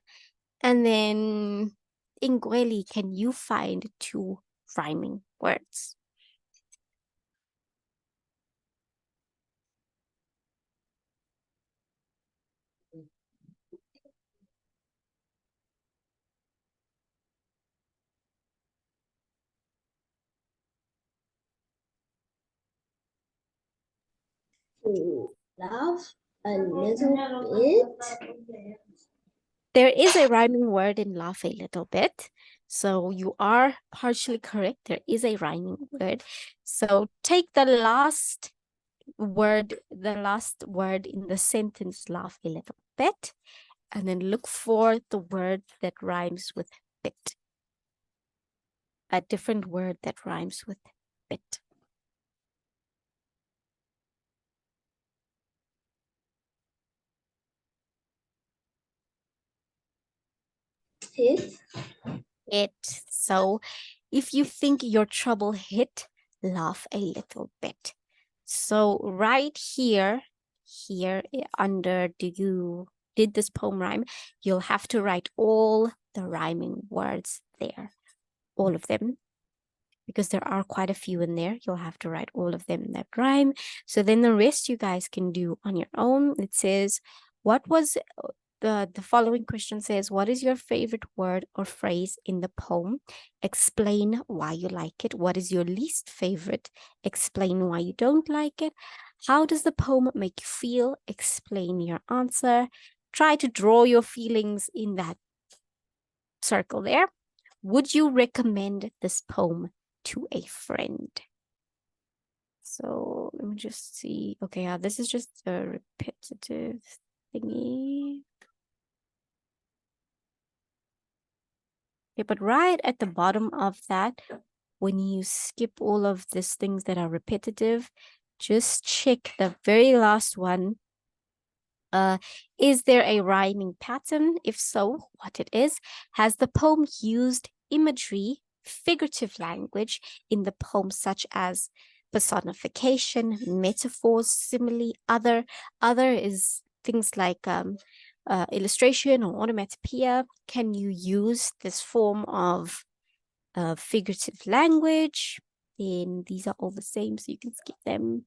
And then, Ingweli, can you find two rhyming words? To laugh a little bit. There is a rhyming word in laugh a little bit. So you are partially correct. There is a rhyming word. So take the last word in the sentence, laugh a little bit, and then look for the word that rhymes with bit. A different word that rhymes with bit. Hit. It. So if you think your trouble hit, laugh a little bit. So right here under did this poem rhyme, you'll have to write all the rhyming words there, all of them, because there are quite a few in there. You'll have to write all of them that rhyme. So then the rest you guys can do on your own. It says, what was the following question says, what is your favorite word or phrase in the poem? Explain why you like it. What is your least favorite? Explain why you don't like it. How does the poem make you feel? Explain your answer. Try to draw your feelings in that circle there. Would you recommend this poem to a friend? So let me just see. Okay, yeah, this is just a repetitive thingy. Okay, but right at the bottom of that, when you skip all of these things that are repetitive, just check the very last one. Is there a rhyming pattern? If so, what it is? Has the poem used imagery, figurative language in the poem, such as personification, metaphors, simile, other? Other is things like illustration or onomatopoeia. Can you use this form of figurative language? And these are all the same, so you can skip them.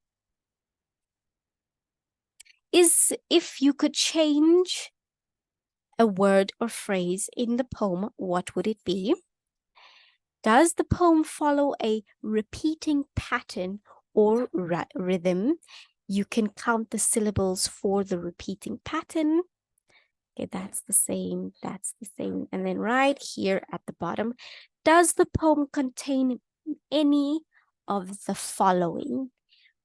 Is if you could change a word or phrase in the poem, what would it be? Does the poem follow a repeating pattern or rhythm? You can count the syllables for the repeating pattern. Okay, that's the same, that's the same. And then right here at the bottom, does the poem contain any of the following?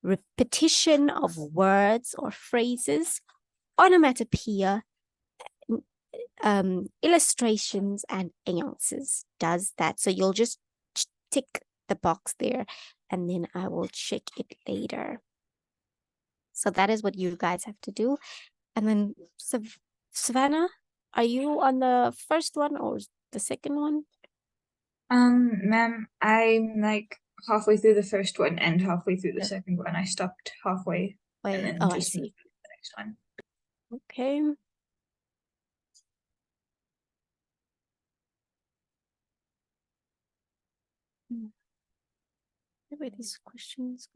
Repetition of words or phrases, onomatopoeia, illustrations, and answers. Does that? So you'll just tick the box there, and then I will check it later. So that is what you guys have to do. And then Savannah, are you on the first one or the second one? Ma'am, I'm like halfway through the first one and halfway through the second one. I stopped halfway and then I just moved see. to the next one. Okay. Where are these questions?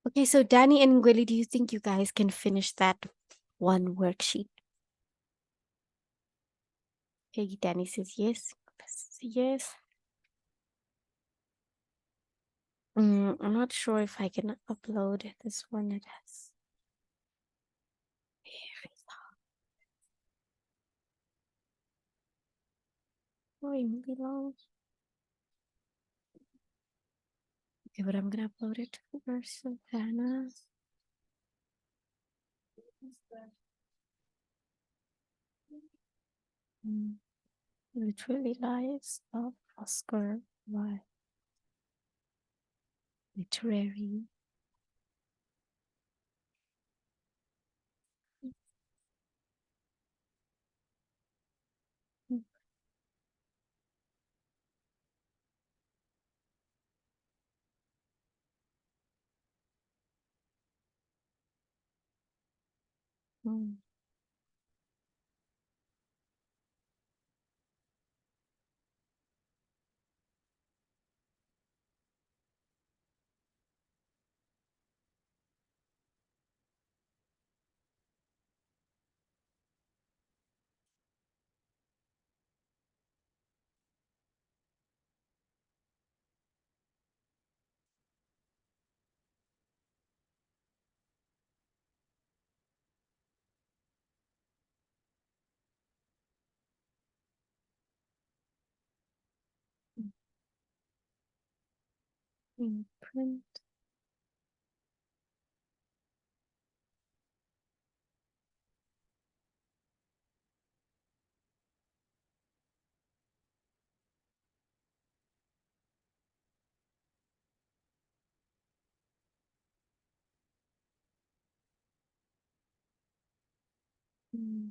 Okay, so Danny and Gwilly, do you think you guys can finish that one worksheet? Okay, Danny says yes. Yes. I'm not sure if I can upload this one. It has very long. Okay, but I'm gonna upload it for Savannah. Literally lives of Oscar Wilde. Literary. Mm. Print. Mm.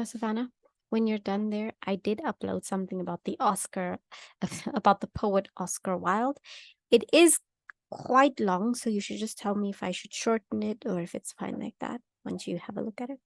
Savannah, when you're done there, I did upload something about the Oscar, about the poet Oscar Wilde. It is quite long, so you should just tell me if I should shorten it or if it's fine like that once you have a look at it.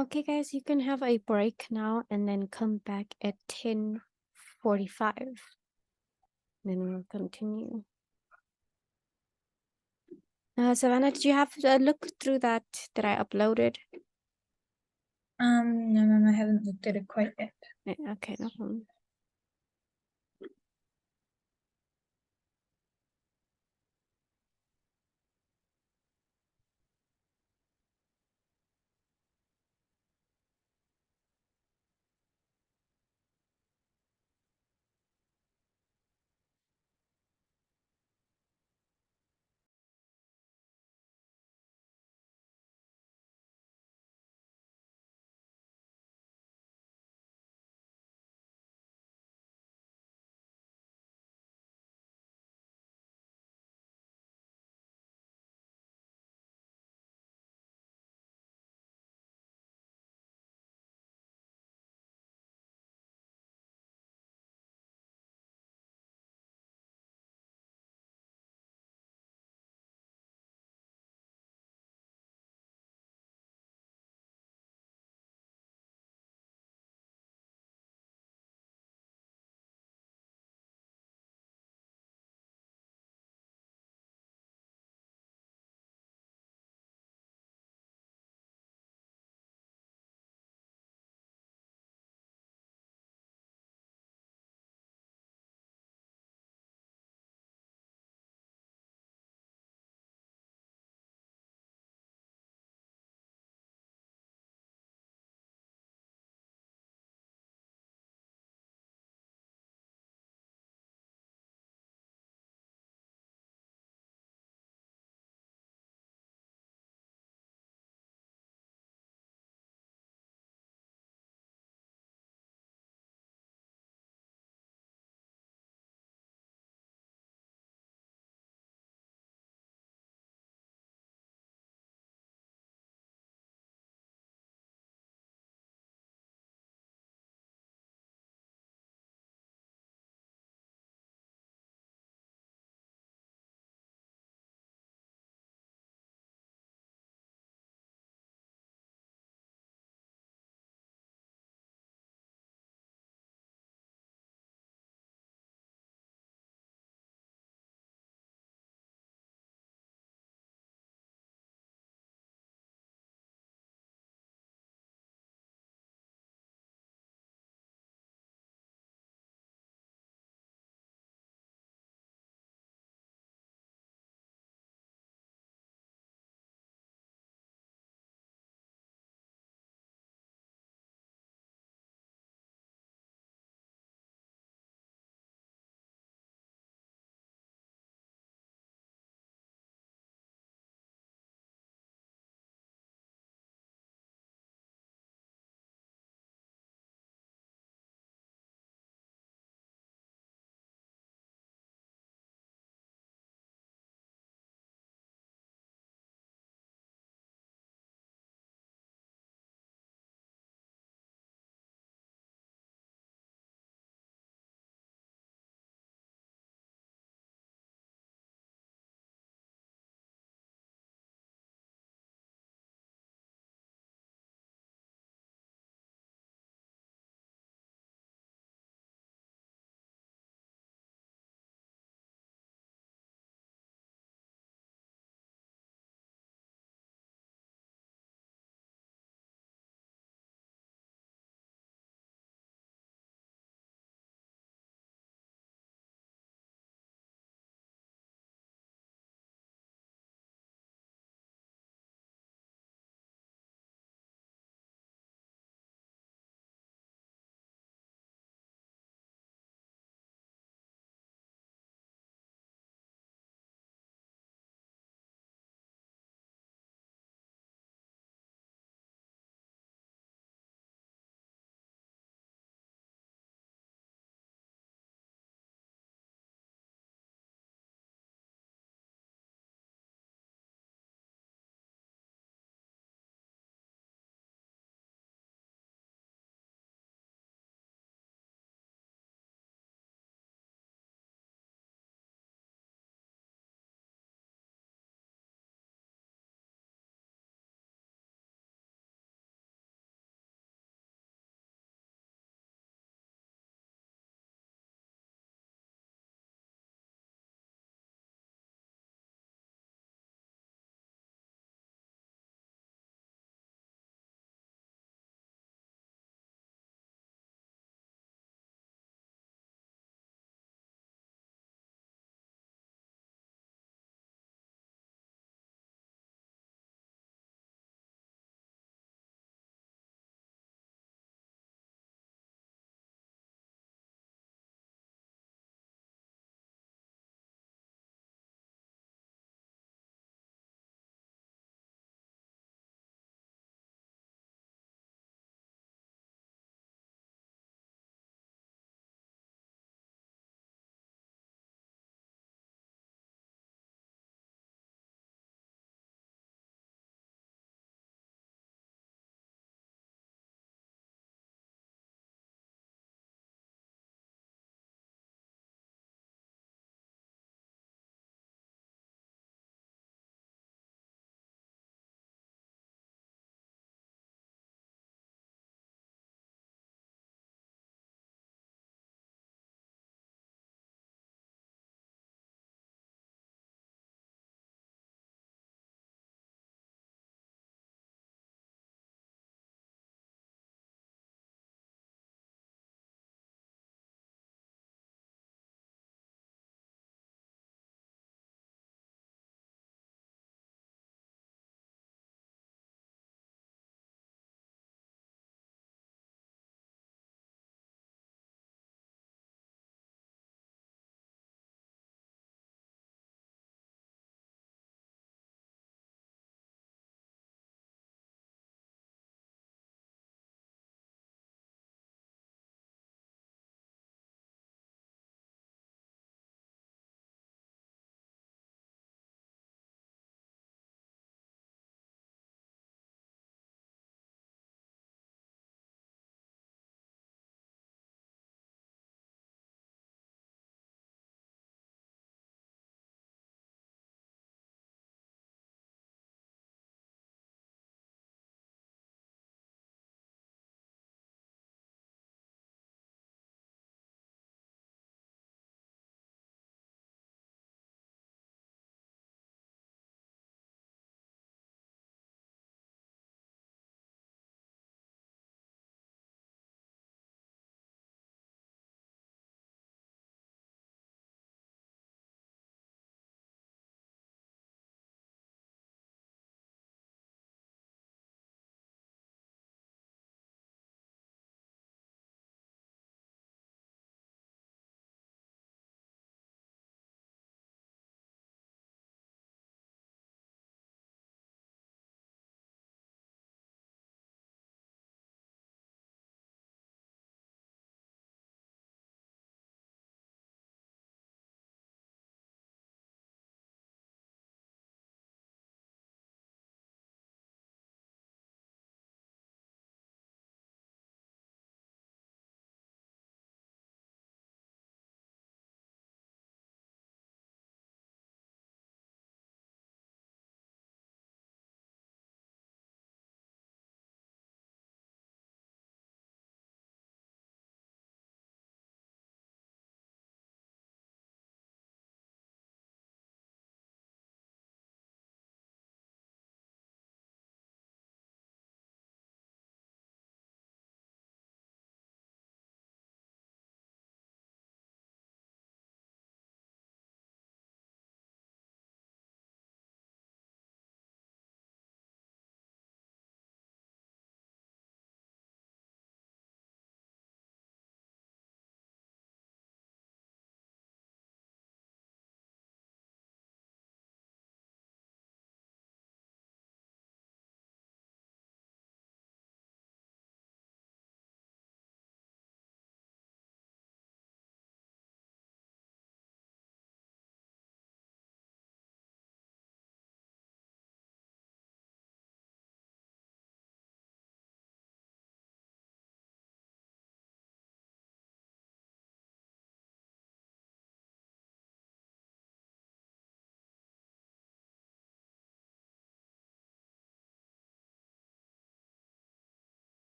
Okay, guys, you can have a break now and then come back at 10:45. Then we'll continue. Savannah, did you have a look through that I uploaded? No, ma'am, I haven't looked at it quite yet. Okay, no problem.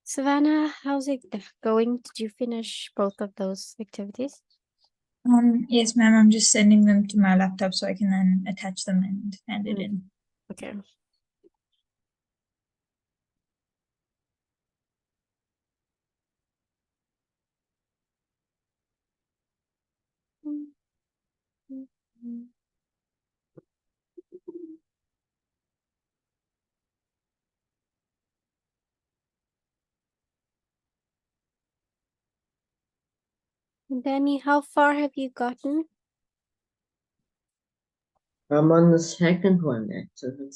Savannah, how's it going? Did you finish both of those activities? Yes, ma'am. I'm just sending them to my laptop so I can then attach them and hand it in. Okay. Danny, how far have you gotten? I'm on the second one, actually.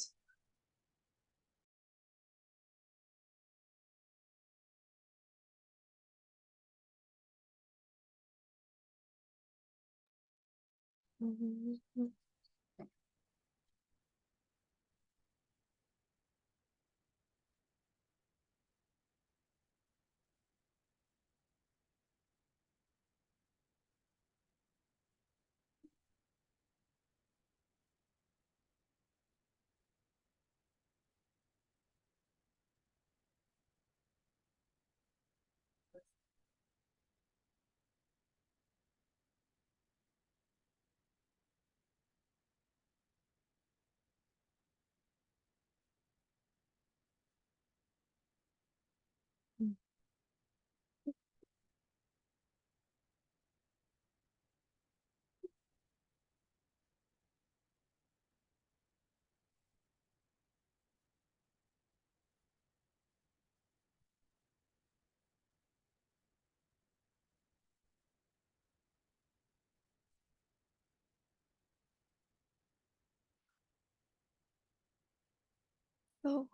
Oh.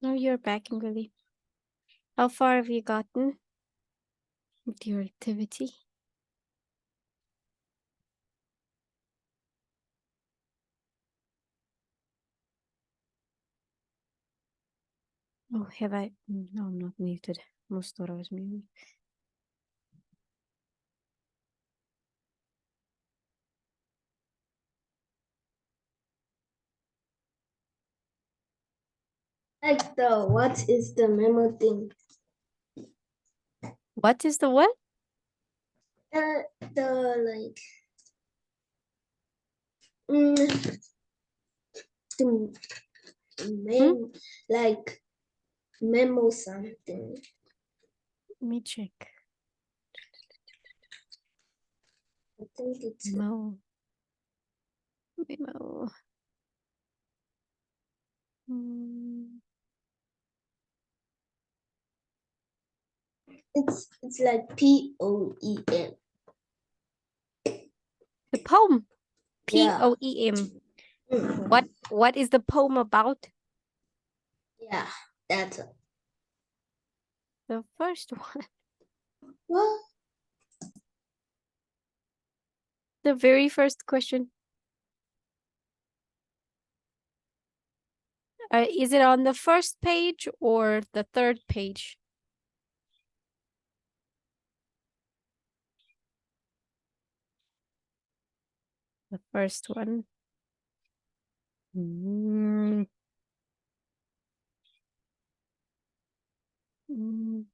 Now you're back, Ingoli. How far have you gotten with your activity? Oh, have I? No, I'm not muted. Most thought I was muted. Like what is the memo thing? What is the what? The like mm, the memo like memo something. Let me check. I think it's Memo. Memo. it's like POEM. The poem. Yeah. POEM. Mm. What is the poem about? Yeah, that's The first one. what? The very first question. Is it on the first page or the third page? The first one. Mm. Mm.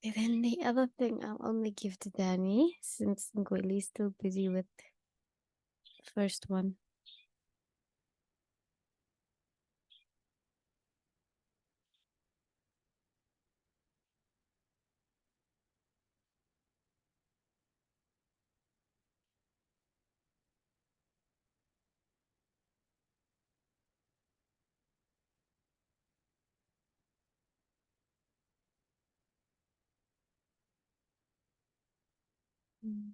And then the other thing I'll only give to Danny since Ngweli is still busy with the first one. Mm.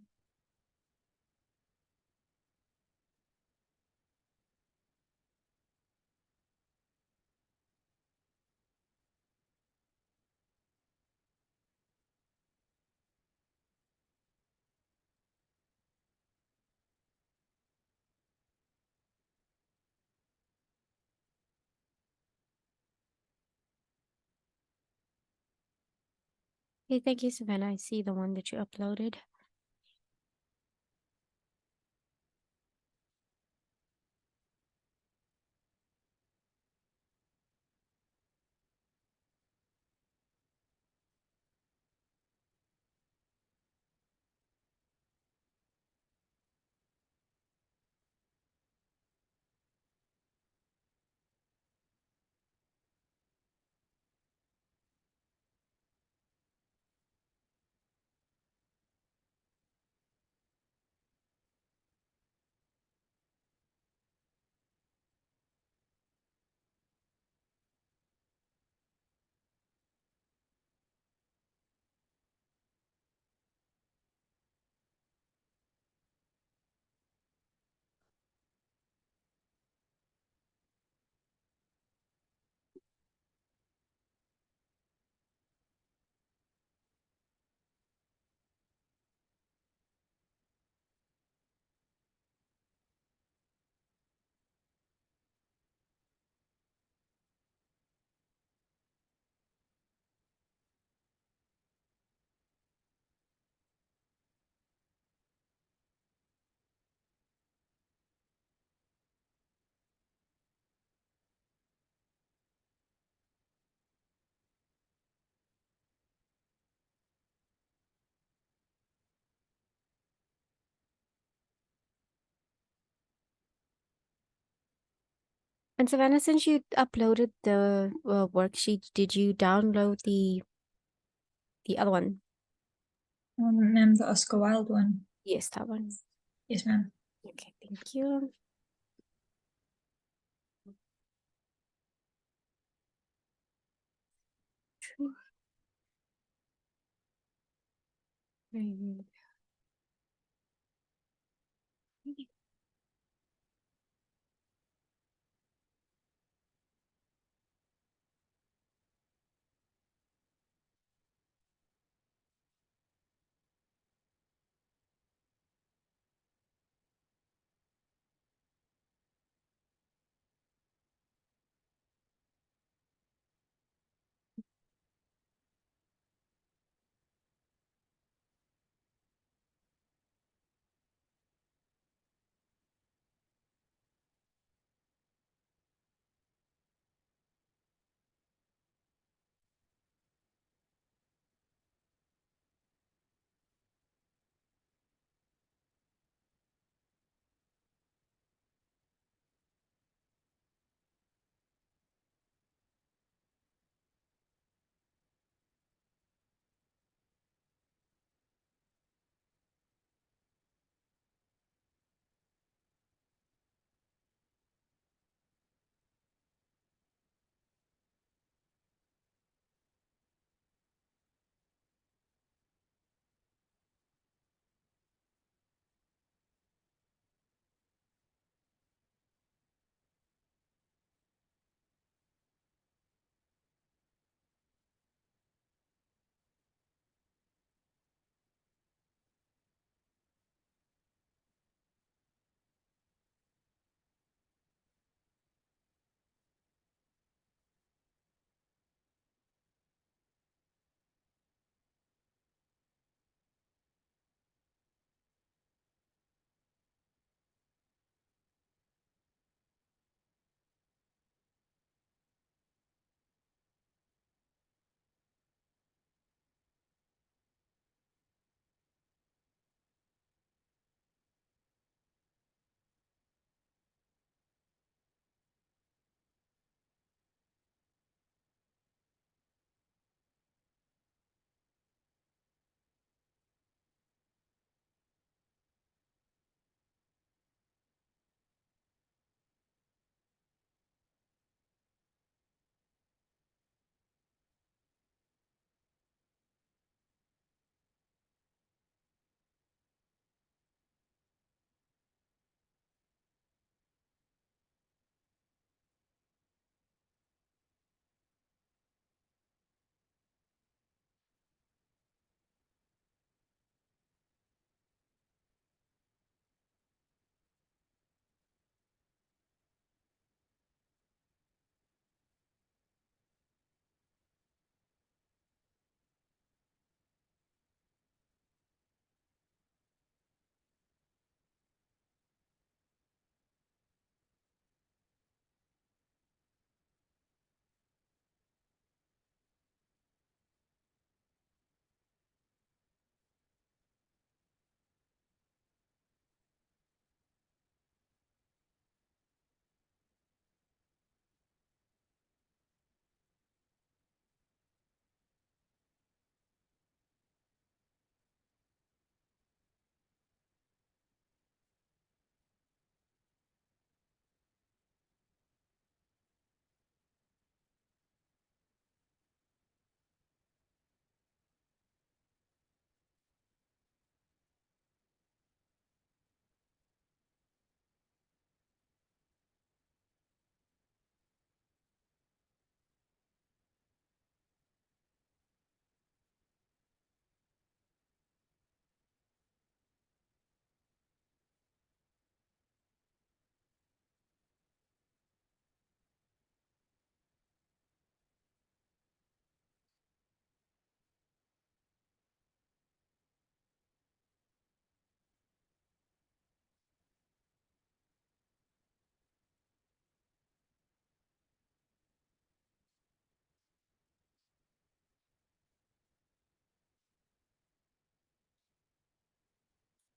Okay, thank you, Savannah. I see the one that you uploaded. And Savannah, since you uploaded the worksheet, did you download the other one? Ma'am, the Oscar Wilde one. Yes, that one. Yes, ma'am. Okay, thank you. Mm.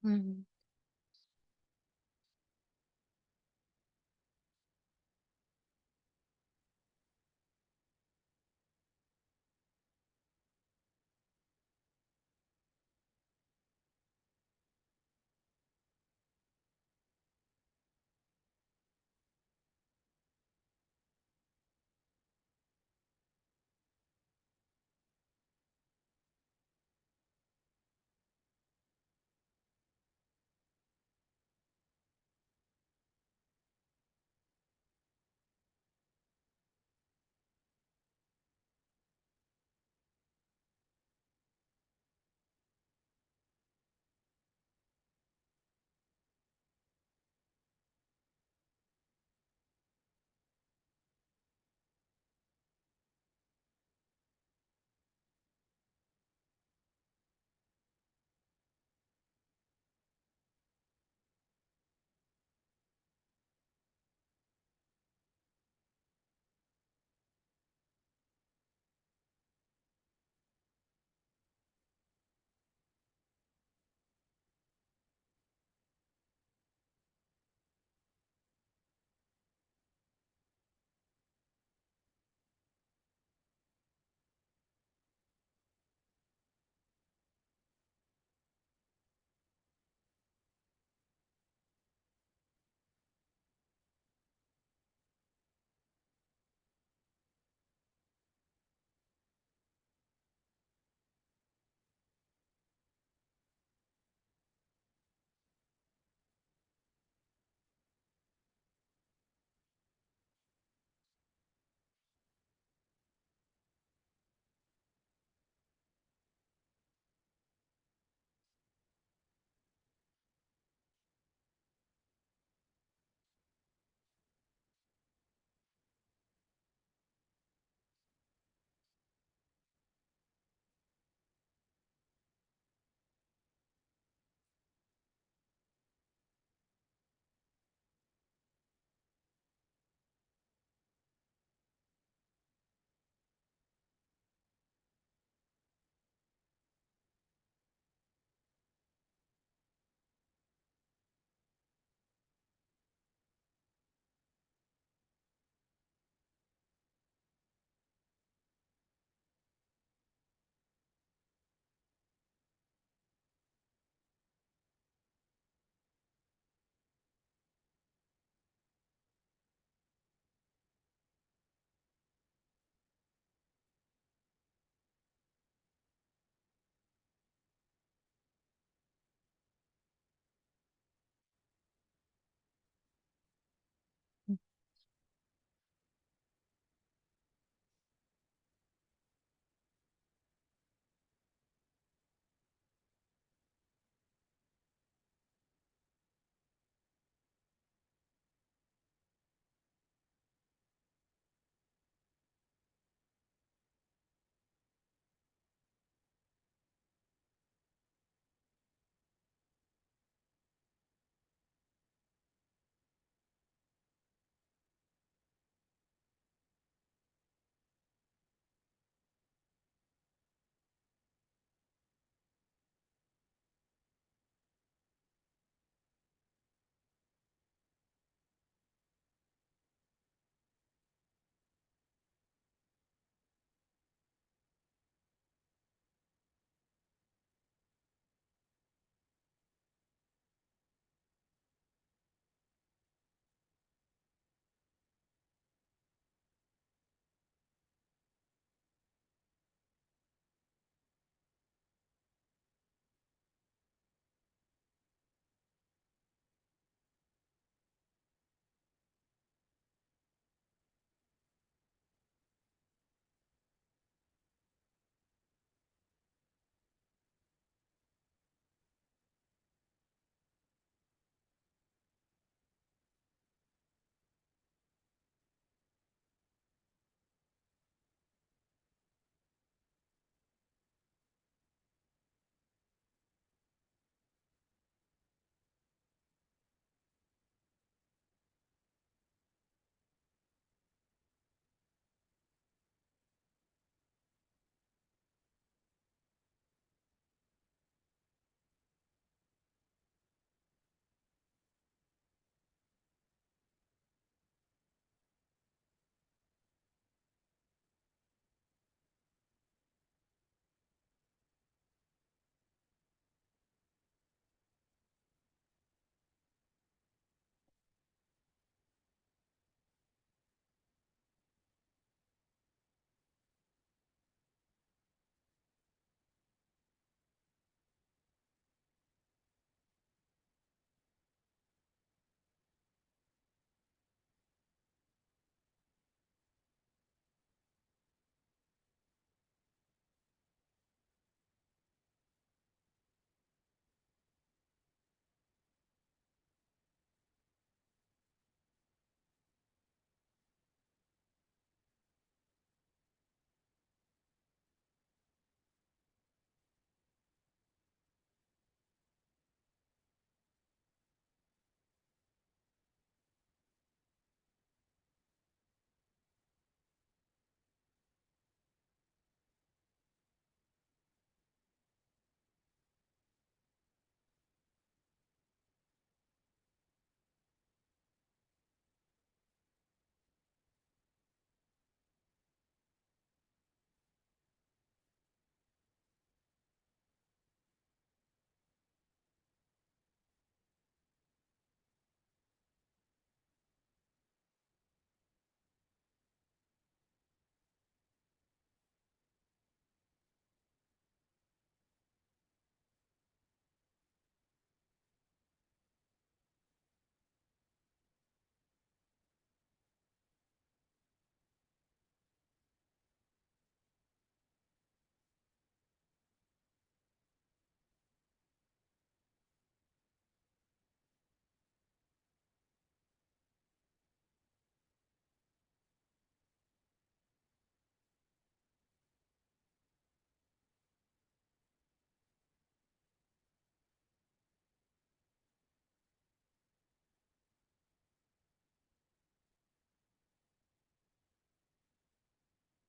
Mhm.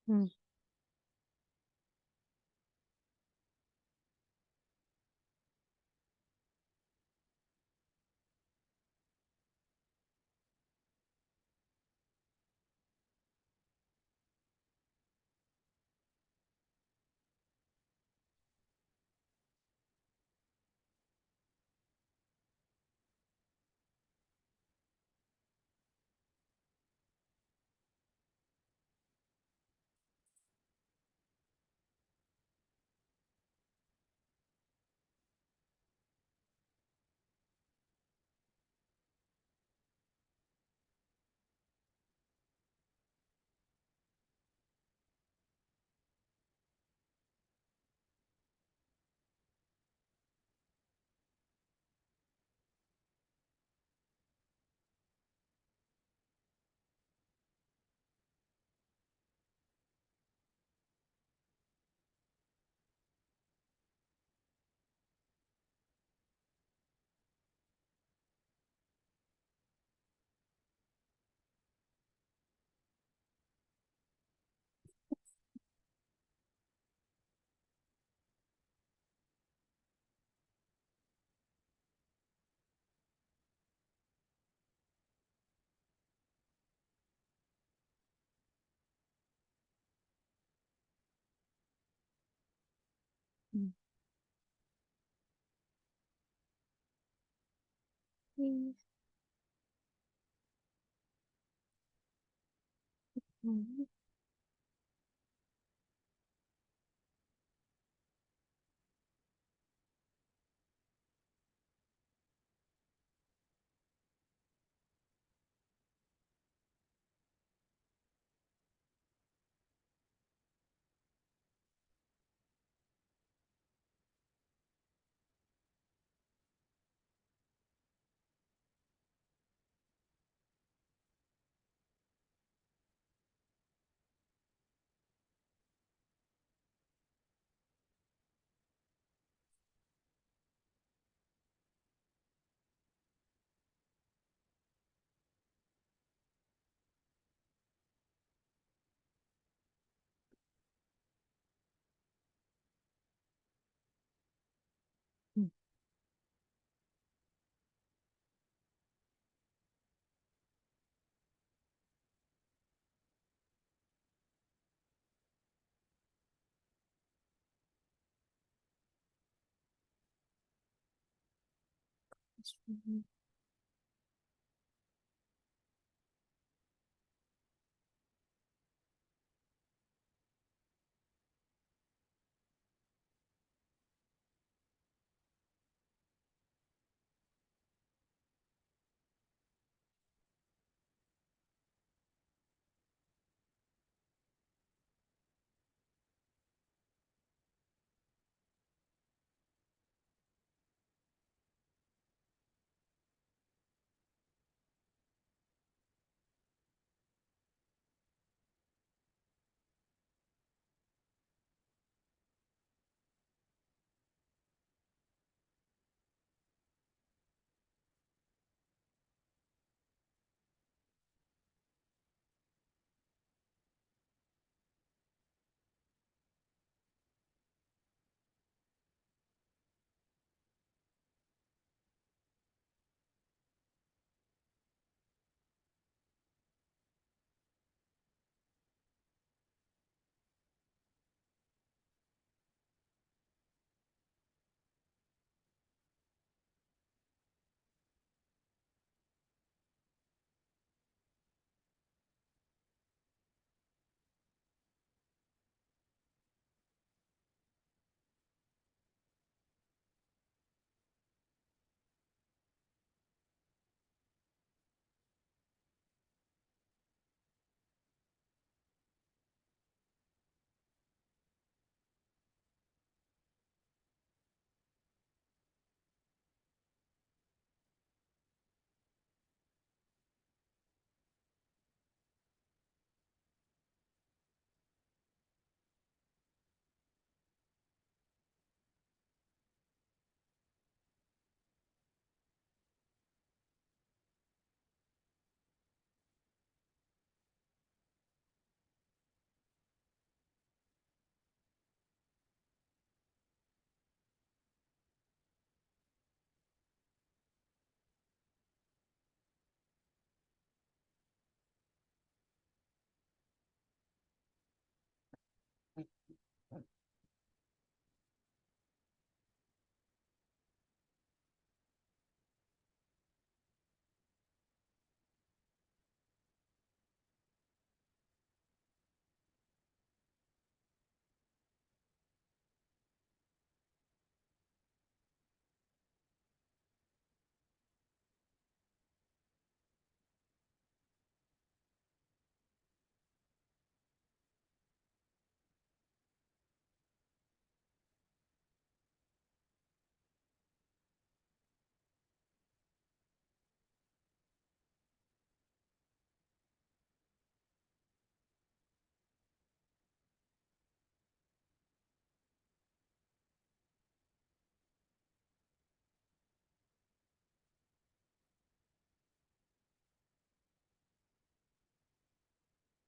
Hmm. Mm. Mm. Mm. Mm. Mm.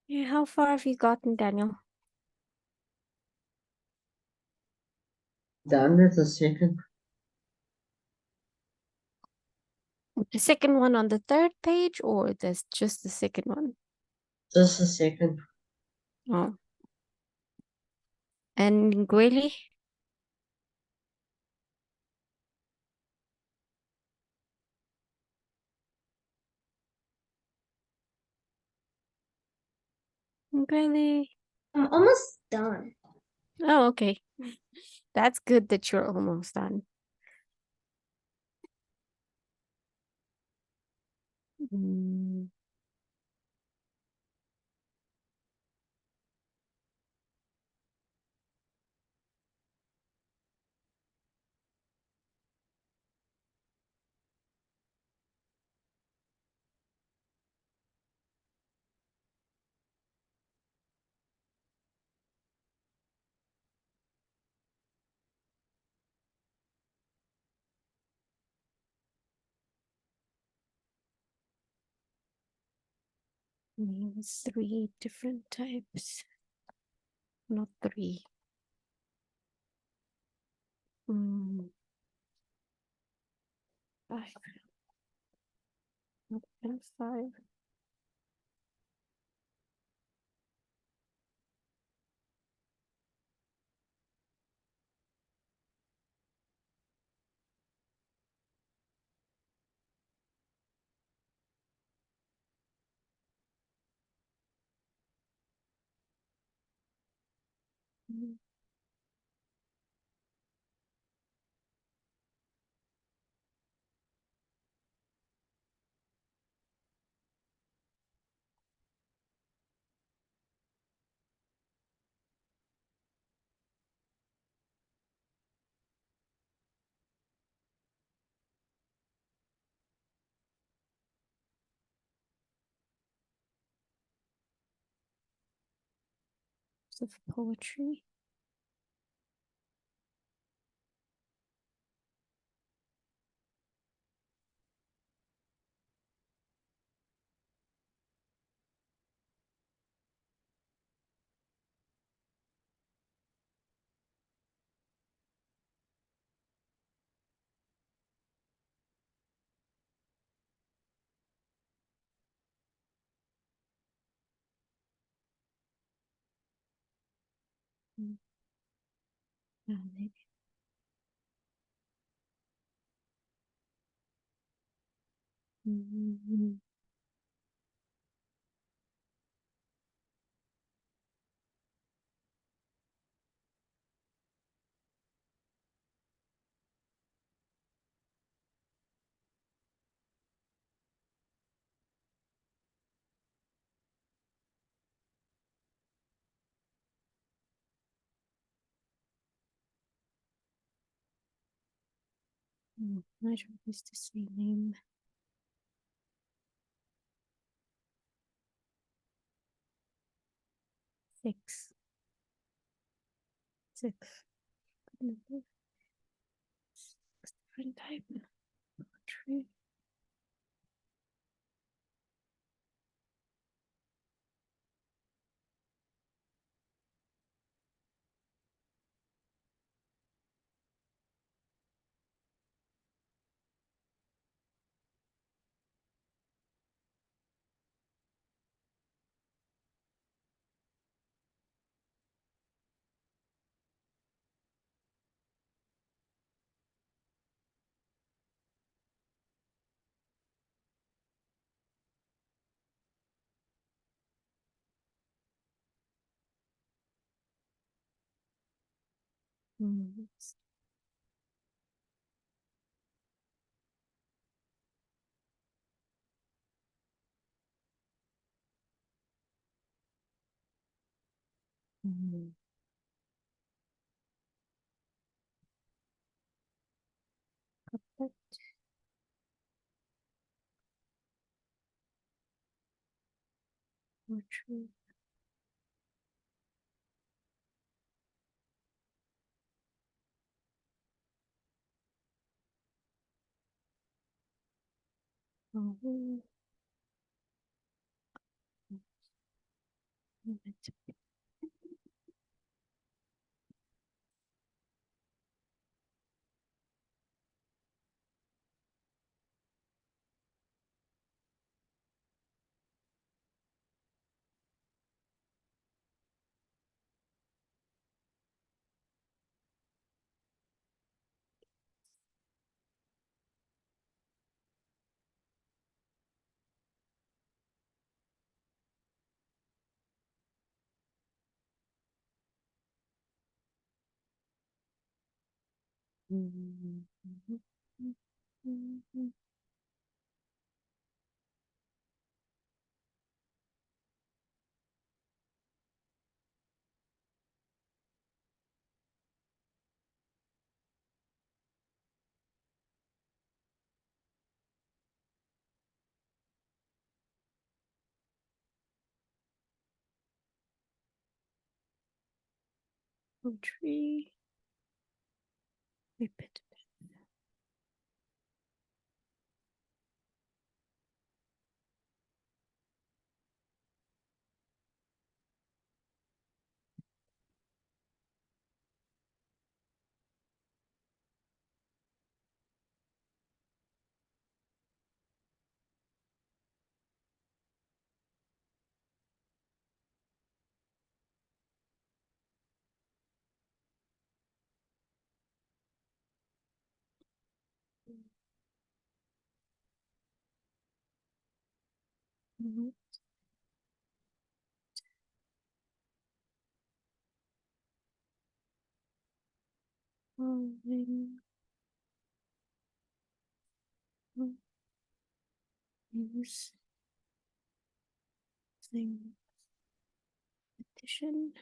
Yeah, how far have you gotten, Daniel? Done with the second. The second one on the third page, or there's just the second one? Just the second. Oh. And Ngueli? Ngueli. I'm almost done. Oh, okay. That's good that you're almost done. Mm. Means three different types. Not three. Mm. Five. Not even five. Mm. Of poetry. Mm. Yeah, maybe. Mm. I don't use the same name. Six. Six. Six different type of poetry. Mm. Mm. Couplet. Poetry. Oh. Tree. Repeat. Following use thing addition.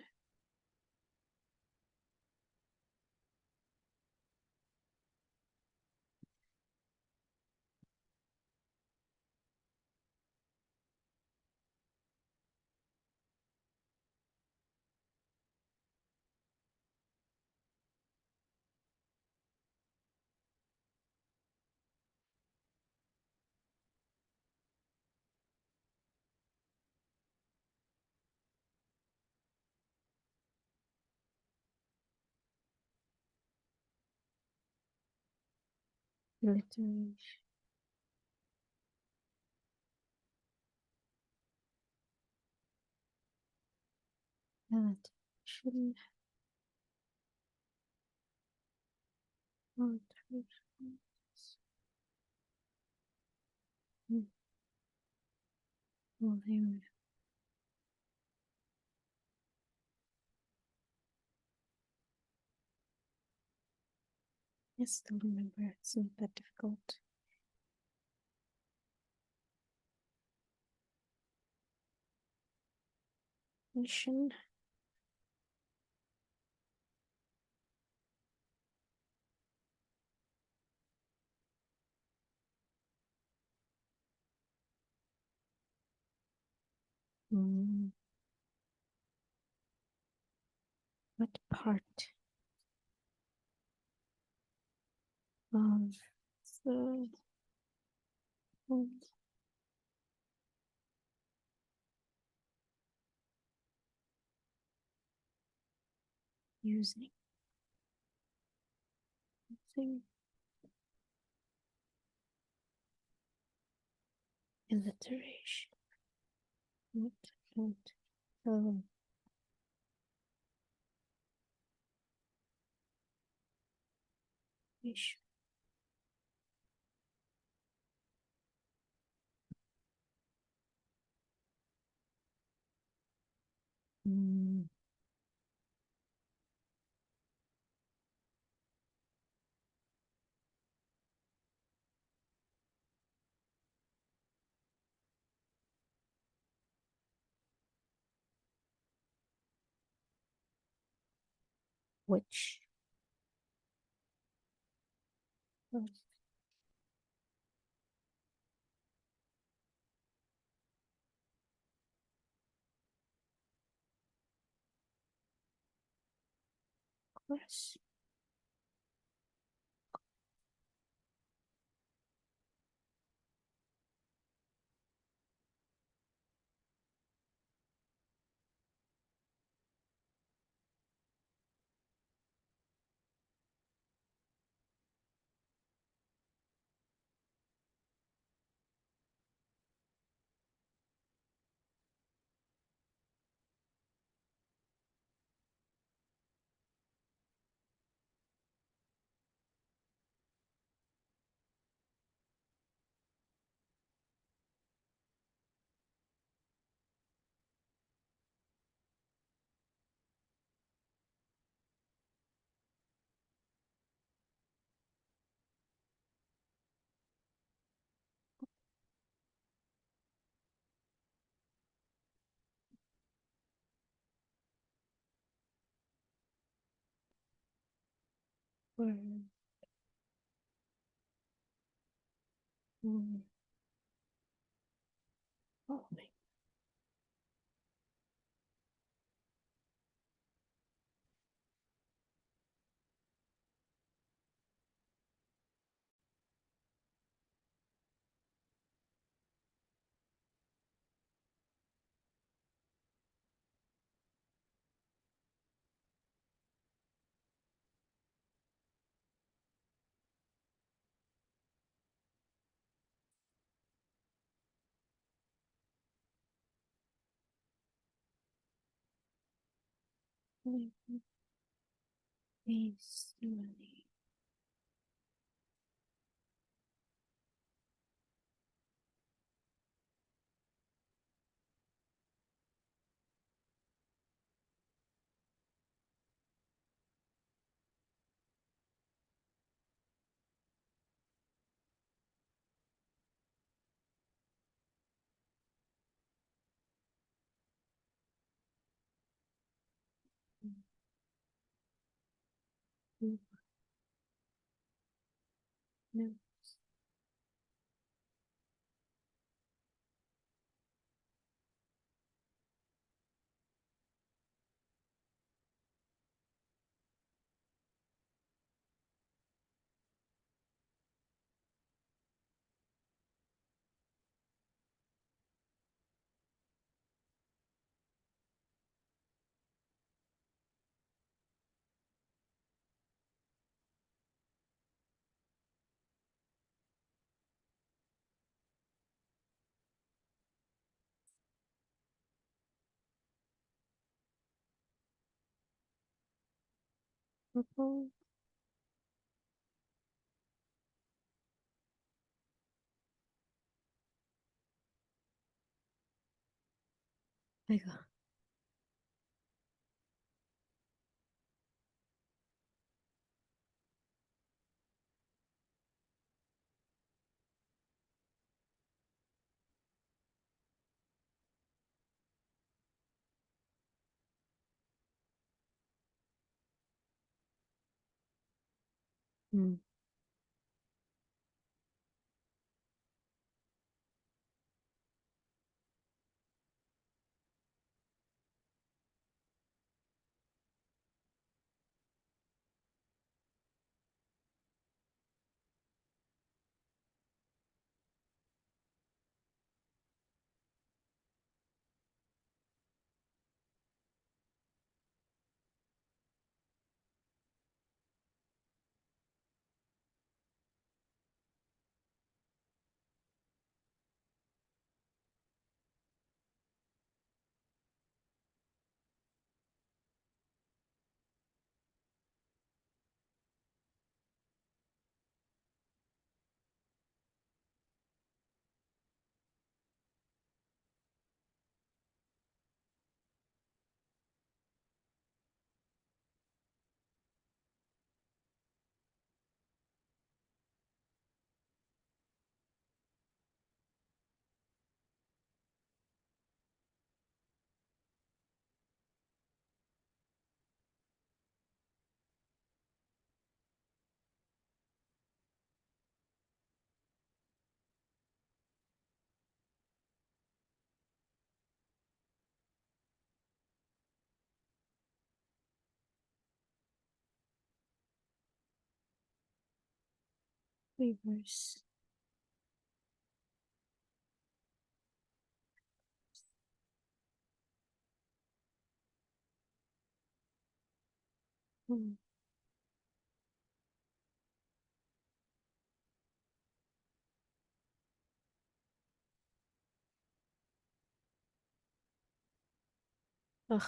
Alliteration. Alliteration. Alliteration. Volume. I still remember it's not that difficult. Mission. What part of the using thing alliteration? What oh, issue. Which of course. Word. Mm. Oh my. Peacefully. Mm. No. Purple. I go. Mm. Reverse. Mm. Ugh.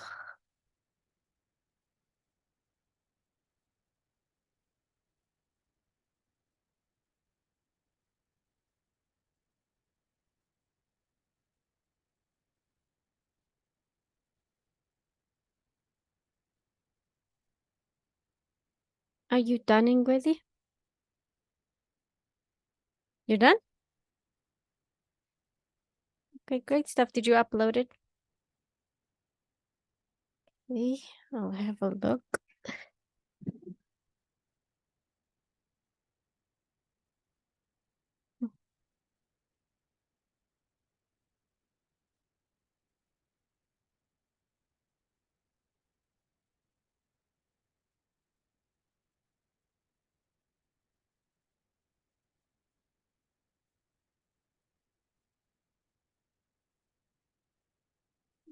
Are you done, Ingwezi? You're done? Okay, great stuff. Did you upload it? Okay, I'll have a look.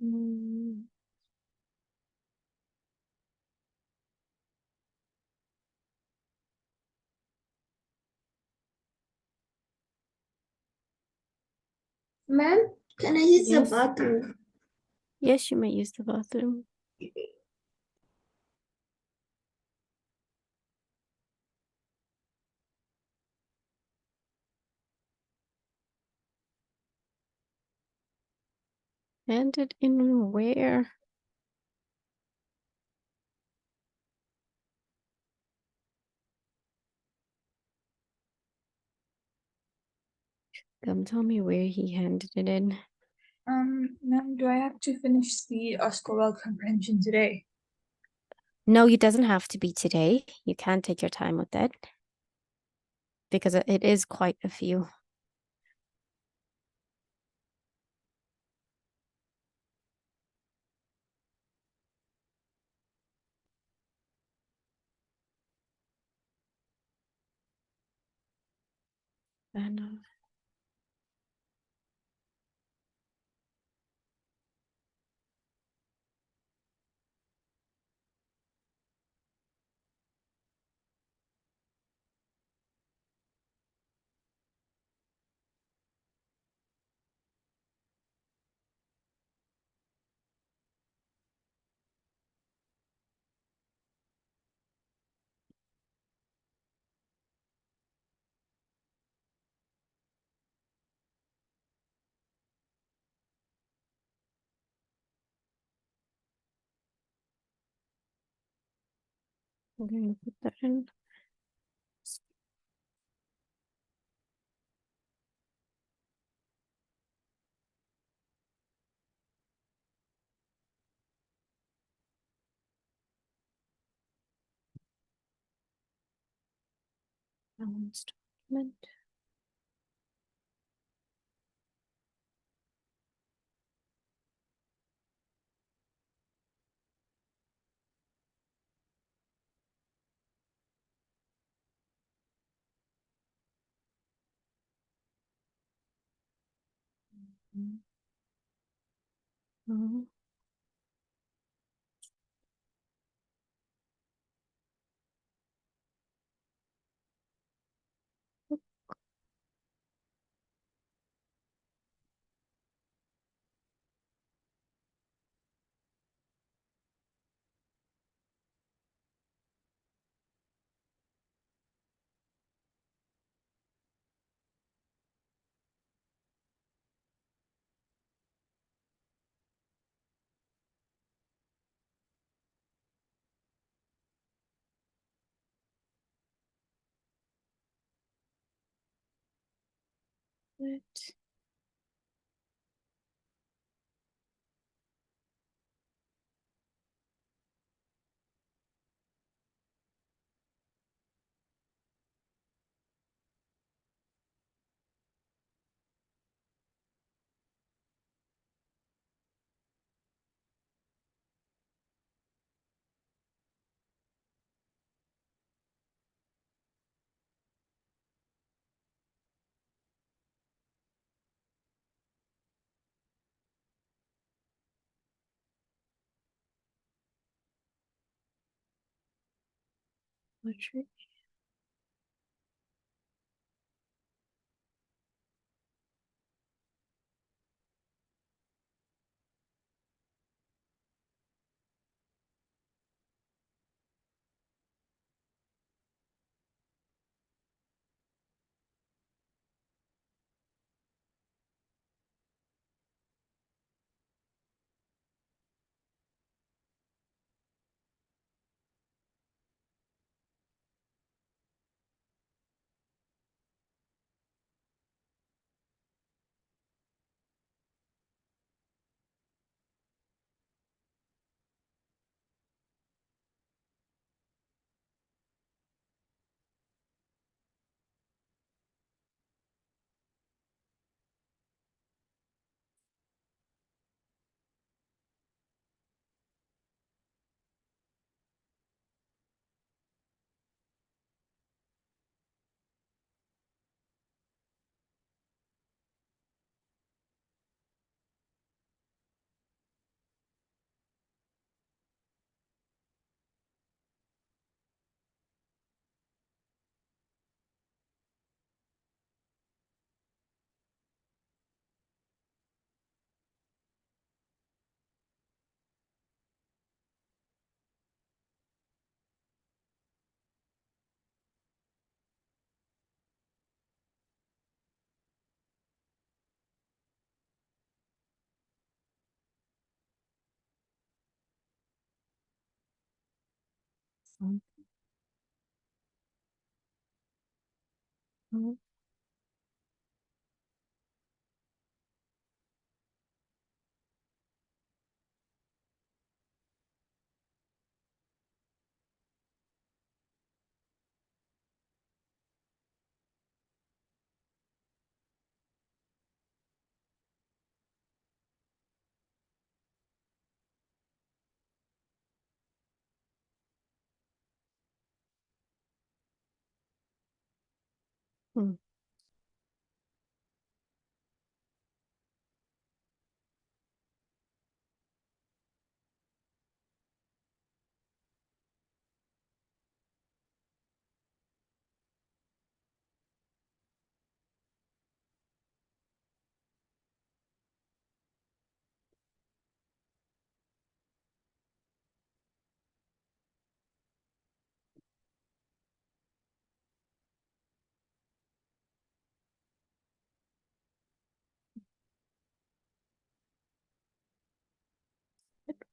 Mm, Ma'am, can I use Yes. the bathroom? yes, you may use the bathroom. Hand it in where? Come tell me where he handed it in. Ma'am, do I have to finish the Oscar Wilde comprehension today? No, it doesn't have to be today. You can take your time with that because it is quite a few. And I'm going to put that in. Balanced document. Mhm. It. Poetry. Mm. Mm. Mm.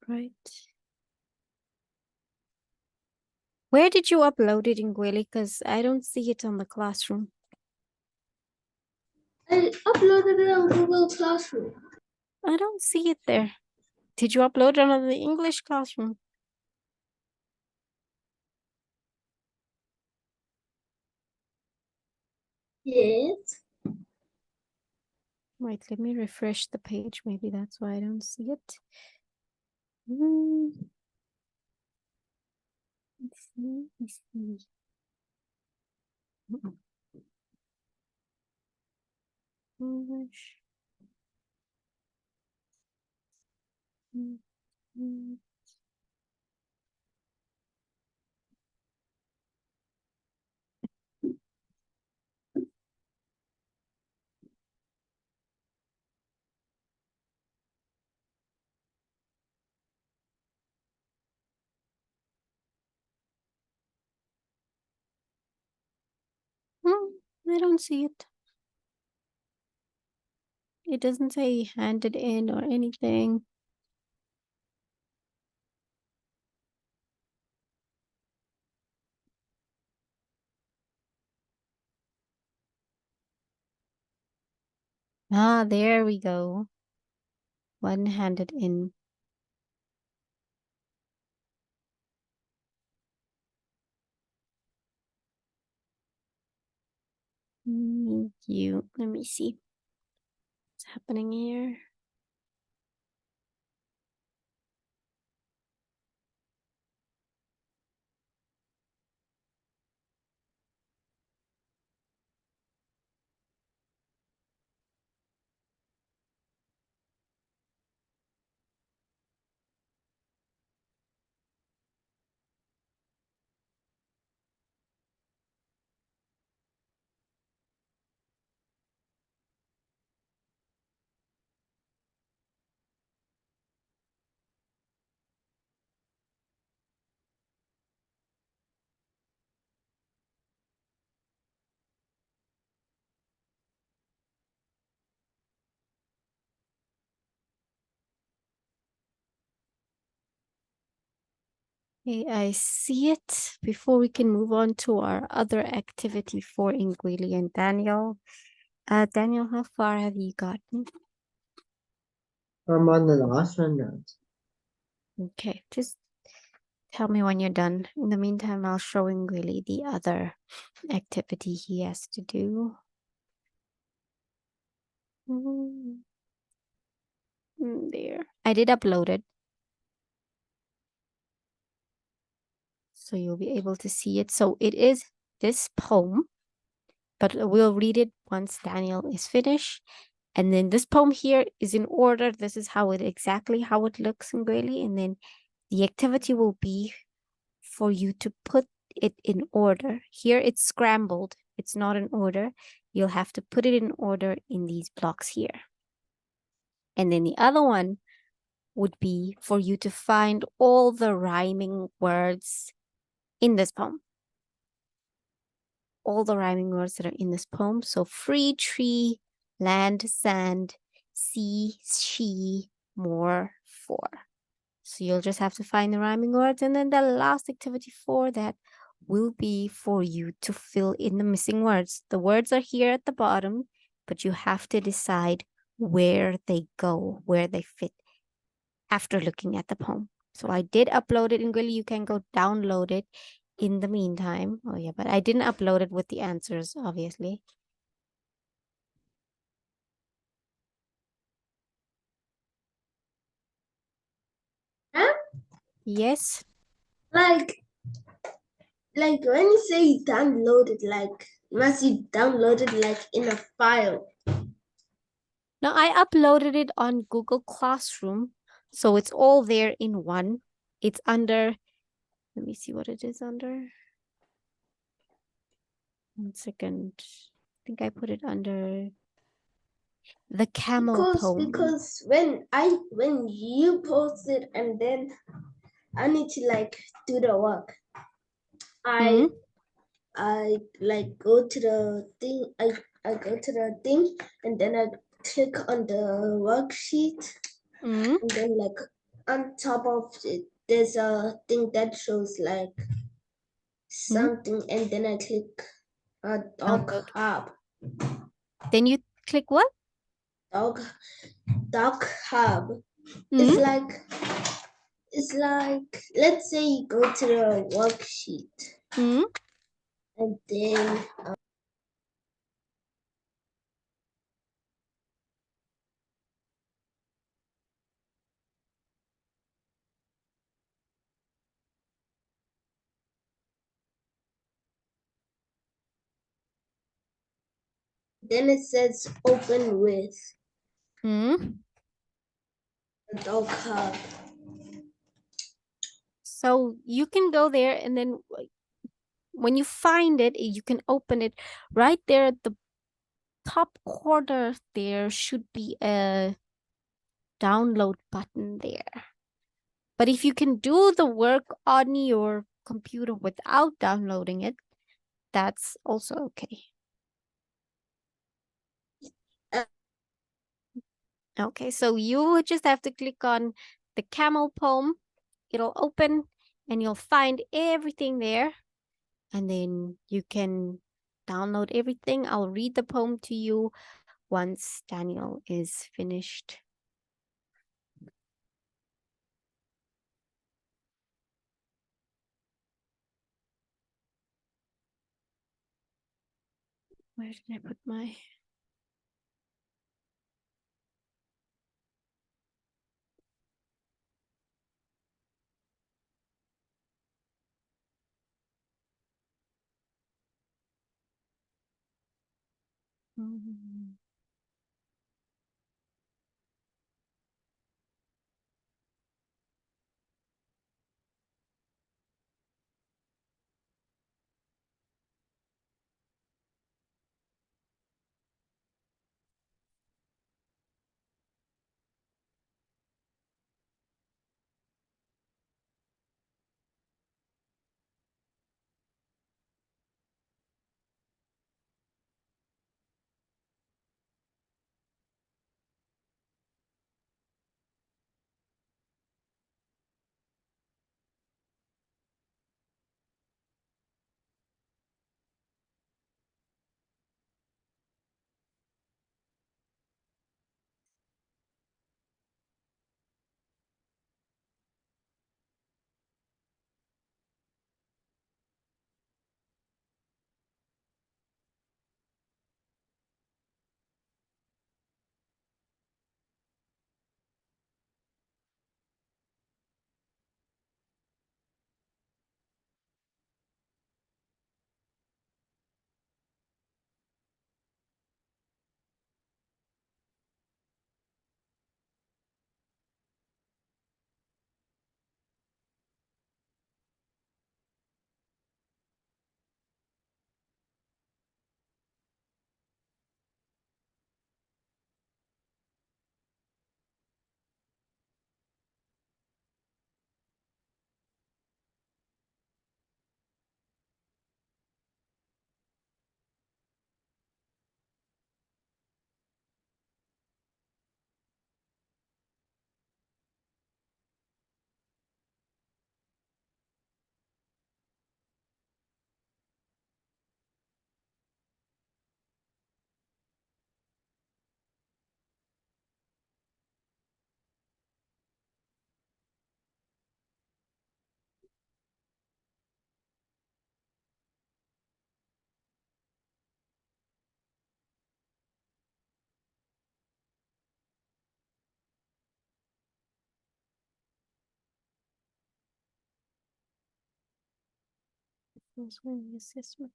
Right. Where did you upload it in Gwilly? Because I don't see it on the classroom. I uploaded it on Google Classroom. I don't see it there. Did you upload it on the English classroom? Yes. Wait, let me refresh the page. Maybe that's why I don't see it. Mm. Let's see. Let's see. Mm-mm. English. Mm, mm. I don't see it. It doesn't say handed in or anything. Ah, there we go. One handed in. You. Let me see what's happening here. Okay, I see it. Before we can move on to our other activity for Ingwili and Daniel. Daniel, how far have you gotten? I'm on the last one now. Okay, just tell me when you're done. In the meantime, I'll show Ingwili the other activity he has to do. There. I did upload it. So you'll be able to see it. So it is this poem, but we'll read it once Daniel is finished. And then this poem here is in order. This is how it exactly how it looks in Gweli. And then the activity will be for you to put it in order. Here it's scrambled. It's not in order. You'll have to put it in order in these blocks here. And then the other one would be for you to find all the rhyming words in this poem. All the rhyming words that are in this poem. So free, tree, land, sand, sea, she, more, for. So you'll just have to find the rhyming words, and then the last activity for that will be for you to fill in the missing words. The words are here at the bottom, but you have to decide where they go, where they fit after looking at the poem. So I did upload it in Gwilly. You can go download it in the meantime. Oh yeah, but I didn't upload it with the answers, obviously. Huh? Yes. Like when you say download it, like must you download it like in a file? No, I uploaded it on Google Classroom. So it's all there in one. It's under, let me see what it is under. 1 second. I think I put it under the camel poem. Because when you post it and then I need to like do the work. I like go to the thing. I go to the thing and then I click on the worksheet Mm. and then like on top of it there's a thing that shows like something and then I click dog Download. hub. Then you click what? Dog hub. Mm. It's like let's say you go to the worksheet Mm. and then it says open with Mm. the dog hub. So you can go there, and then when you find it, you can open it right there at the top corner. There should be a download button there. But if you can do the work on your computer without downloading it, that's also okay. Okay, so you just have to click on the camel poem. It'll open and you'll find everything there. And then you can download everything. I'll read the poem to you once Daniel is finished. Where did I put my... Mm. This one is this one.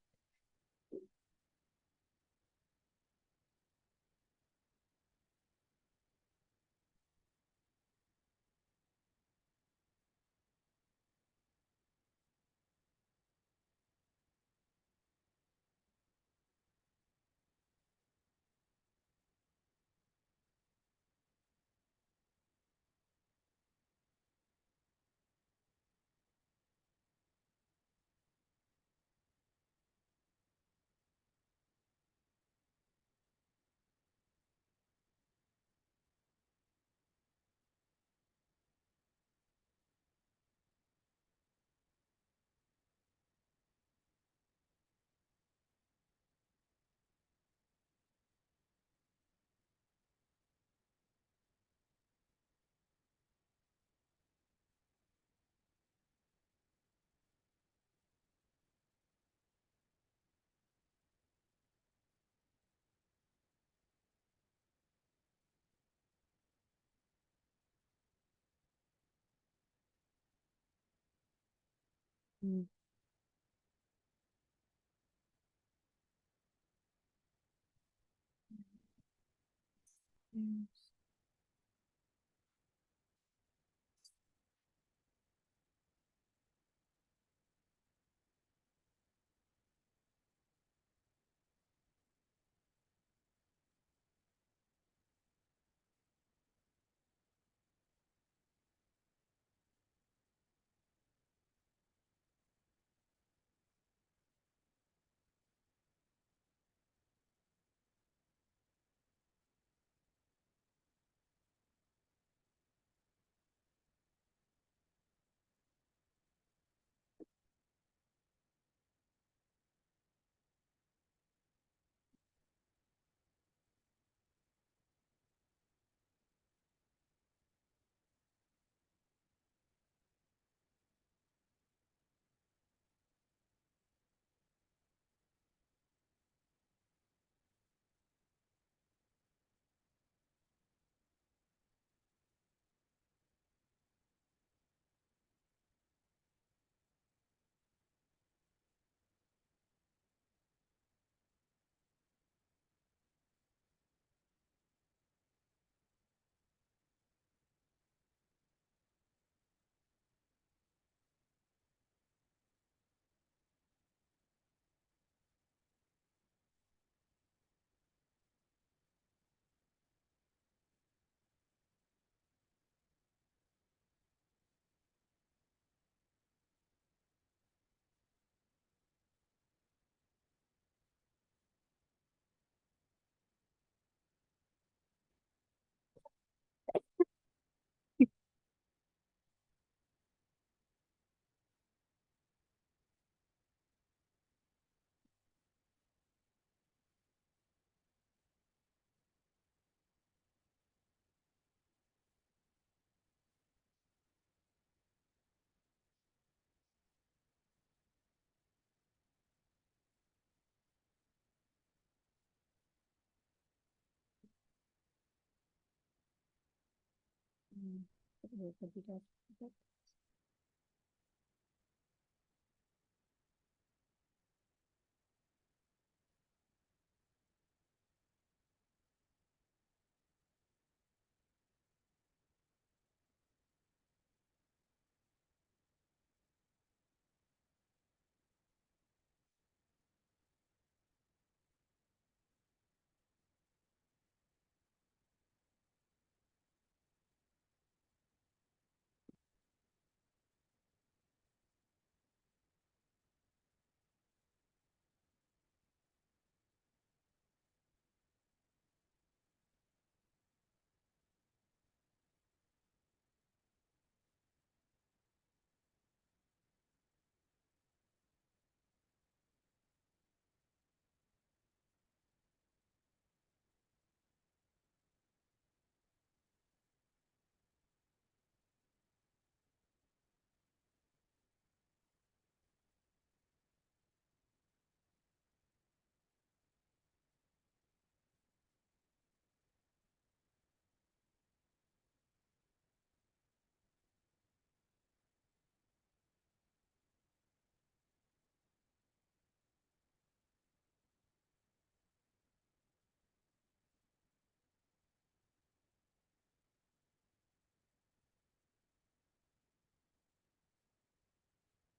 Mm.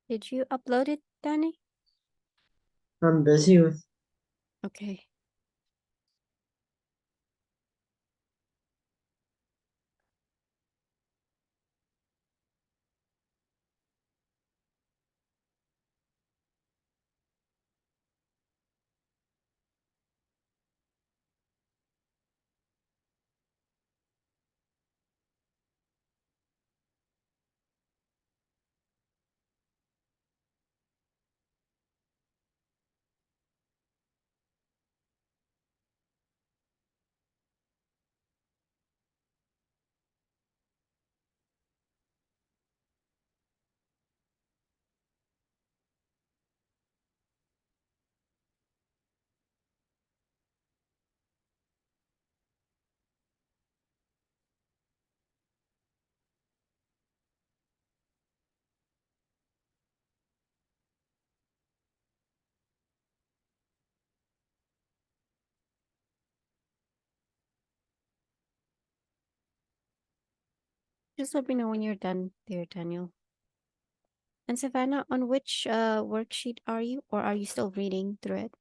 Did you upload it, Danny? I'm busy with. Okay. Just let me know when you're done there, Daniel. And Savannah, on which worksheet are you, or are you still reading through it?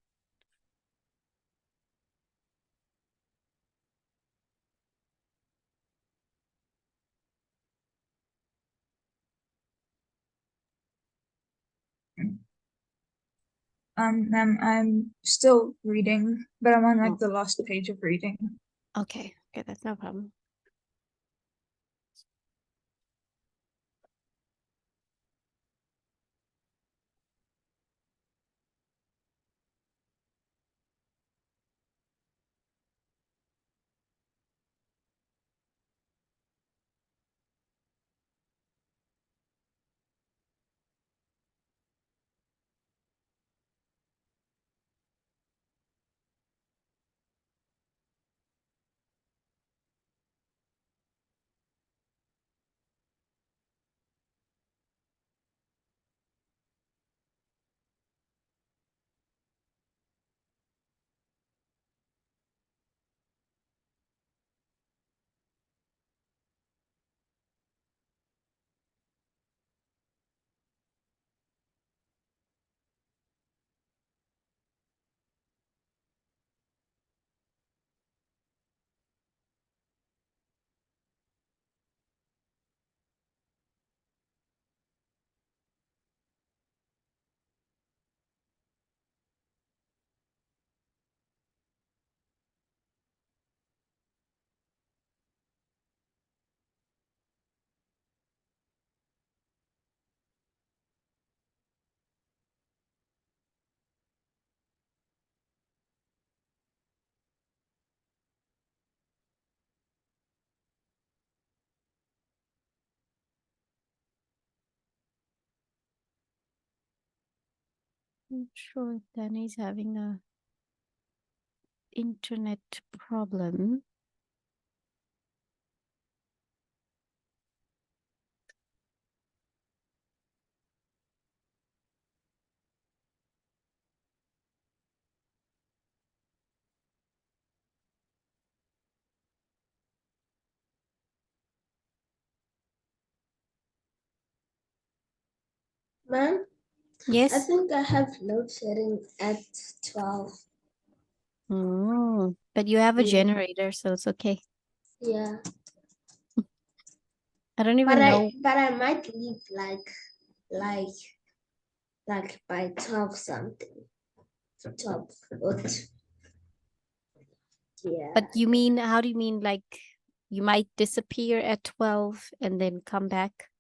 Ma'am, I'm still reading, but I'm on like Oh. the last page of reading. Okay, that's no problem. I'm sure Danny's having a internet problem. Ma'am, I Yes. think I have load shedding at 12. But you have a Yeah. generator, so it's okay. Yeah. I don't even know. But I might leave like by 12 something. 12. Yeah. But how do you mean, like, you might disappear at 12 and then come back?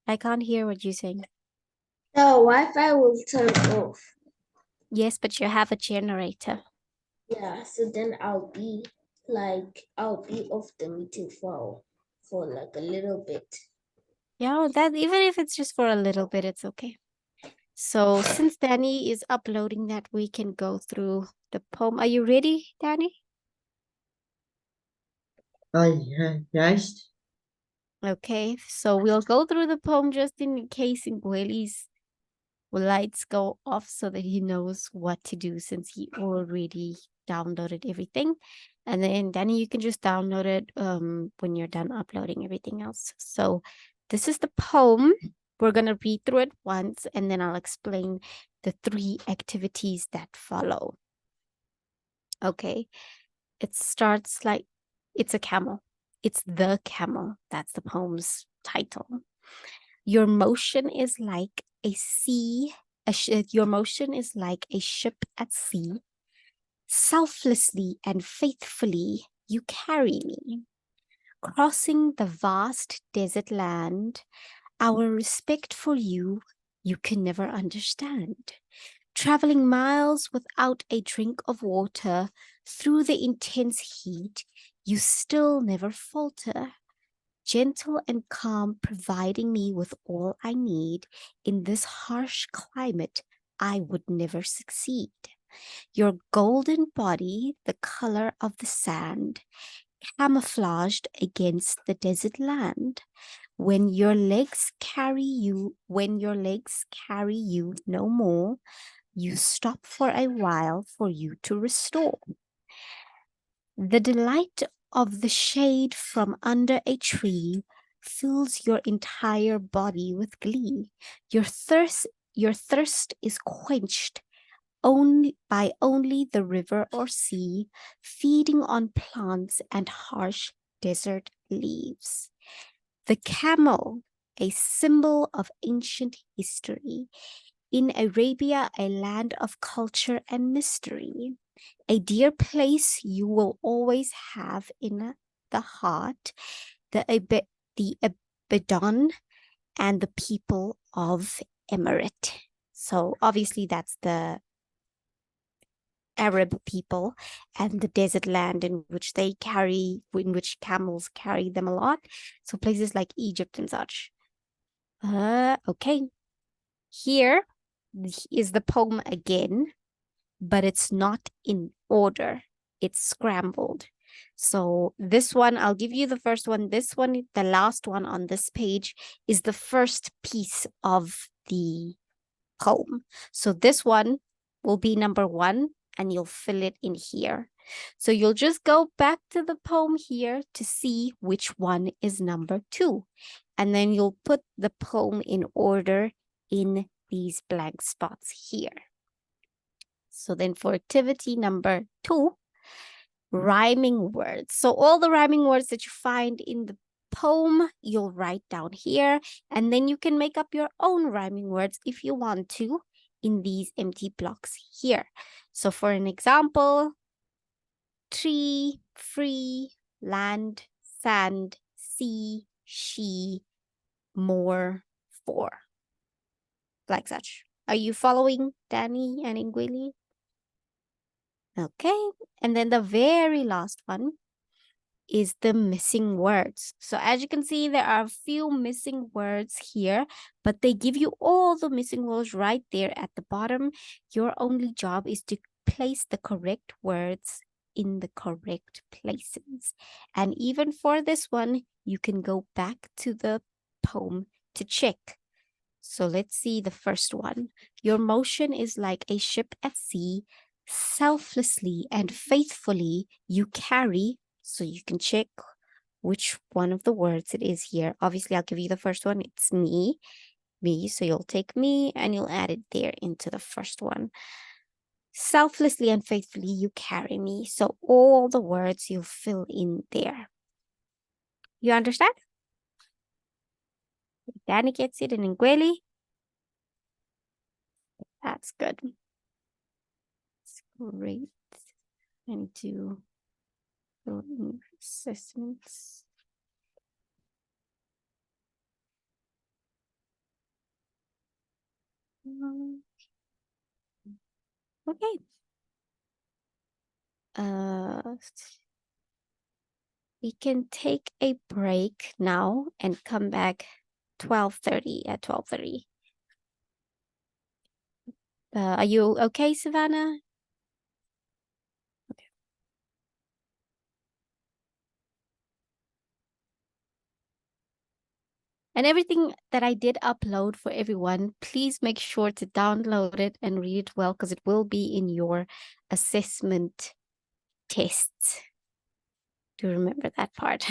I can't hear what you're saying. The Wi-Fi will turn off. Yes, but you have a generator. Yeah, so then I'll be off the meeting for like a little bit. Yeah, that even if it's just for a little bit, it's okay. So since Danny is uploading that, we can go through the poem. Are you ready, Danny? Yes. Okay, so we'll go through the poem just in case Ngweli's lights go off so that he knows what to do since he already downloaded everything. And then Danny, you can just download it when you're done uploading everything else. So this is the poem. We're going to read through it once, and then I'll explain the 3 activities that follow. Okay. It starts like it's a camel. It's the camel. That's the poem's title. Your motion is like a sea. Your motion is like a ship at sea. Selflessly and faithfully, you carry me. Crossing the vast desert land, our respect for you, you can never understand. Traveling miles without a drink of water, through the intense heat, you still never falter. Gentle and calm, providing me with all I need. In this harsh climate, I would never succeed. Your golden body, the color of the sand, camouflaged against the desert land. When your legs carry you no more, you stop for a while for you to restore. The delight of the shade from under a tree fills your entire body with glee. Your thirst is quenched only the river or sea, feeding on plants and harsh desert leaves. The camel, a symbol of ancient history. In Arabia, a land of culture and mystery. A dear place you will always have in the heart. The Abadan and the people of Emirate. So obviously that's the Arab people and the desert land in which camels carry them a lot. So places like Egypt and such. Okay. Here is the poem again, but it's not in order. It's scrambled. So this one, I'll give you the first one. This one, the last one on this page, is the first piece of the poem. So this one will be number 1, and you'll fill it in here. So you'll just go back to the poem here to see which one is number 2. And then you'll put the poem in order in these blank spots here. So then for activity number 2, rhyming words. So all the rhyming words that you find in the poem, you'll write down here, and then you can make up your own rhyming words if you want to in these empty blocks here. So for an example, tree, free, land, sand, sea, she, more, for. Like such. Are you following, Danny and Ingwili? Okay, and then the very last one is the missing words. So as you can see, there are a few missing words here, but they give you all the missing words right there at the bottom. Your only job is to place the correct words in the correct places. And even for this one, you can go back to the poem to check. So let's see the first one. Your motion is like a ship at sea. Selflessly and faithfully you carry. So you can check which one of the words it is here. Obviously, I'll give you the first one. It's me. So you'll take me and you'll add it there into the first one. Selflessly and faithfully you carry me. So all the words you'll fill in there. You understand? Danny gets it, and Ingweli. That's good. That's great. And do assessments. Okay. We can take a break now and come back 12:30 at 12:30. Are you okay, Savannah? Okay. And everything that I did upload for everyone, please make sure to download it and read it well, because it will be in your assessment tests. Do remember that part.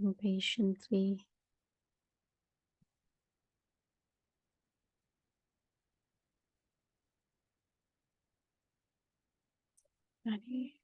Impatiently. Danny.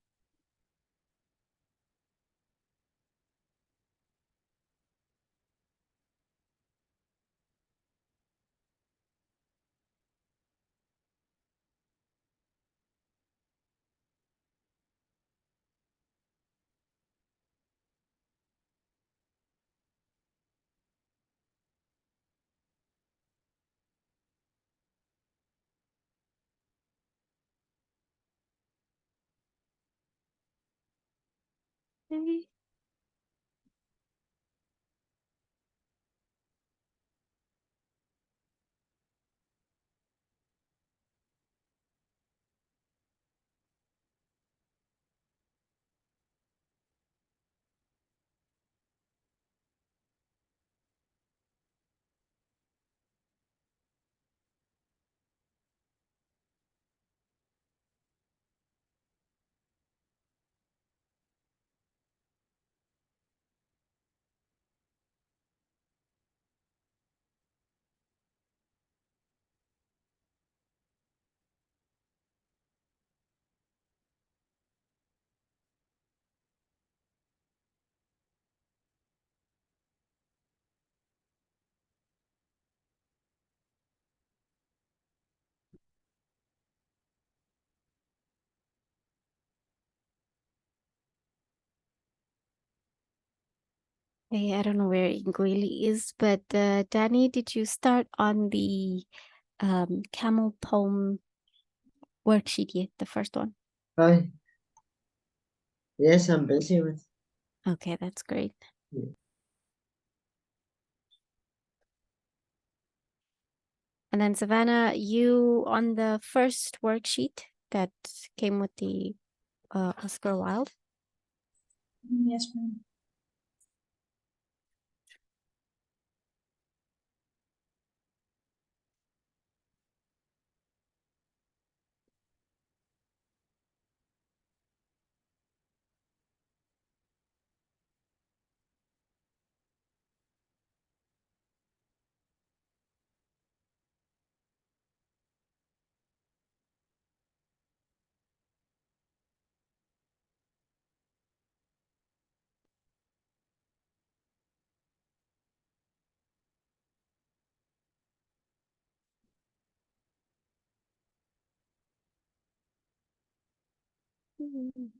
Okay. Hey, I don't know where Ingwili is, but Danny, did you start on the camel poem worksheet yet? The first one? Hi. Yes, I'm busy with. Okay, that's great. Yeah. And then Savannah, you on the first worksheet that came with the Oscar Wilde? Yes, ma'am. Mm.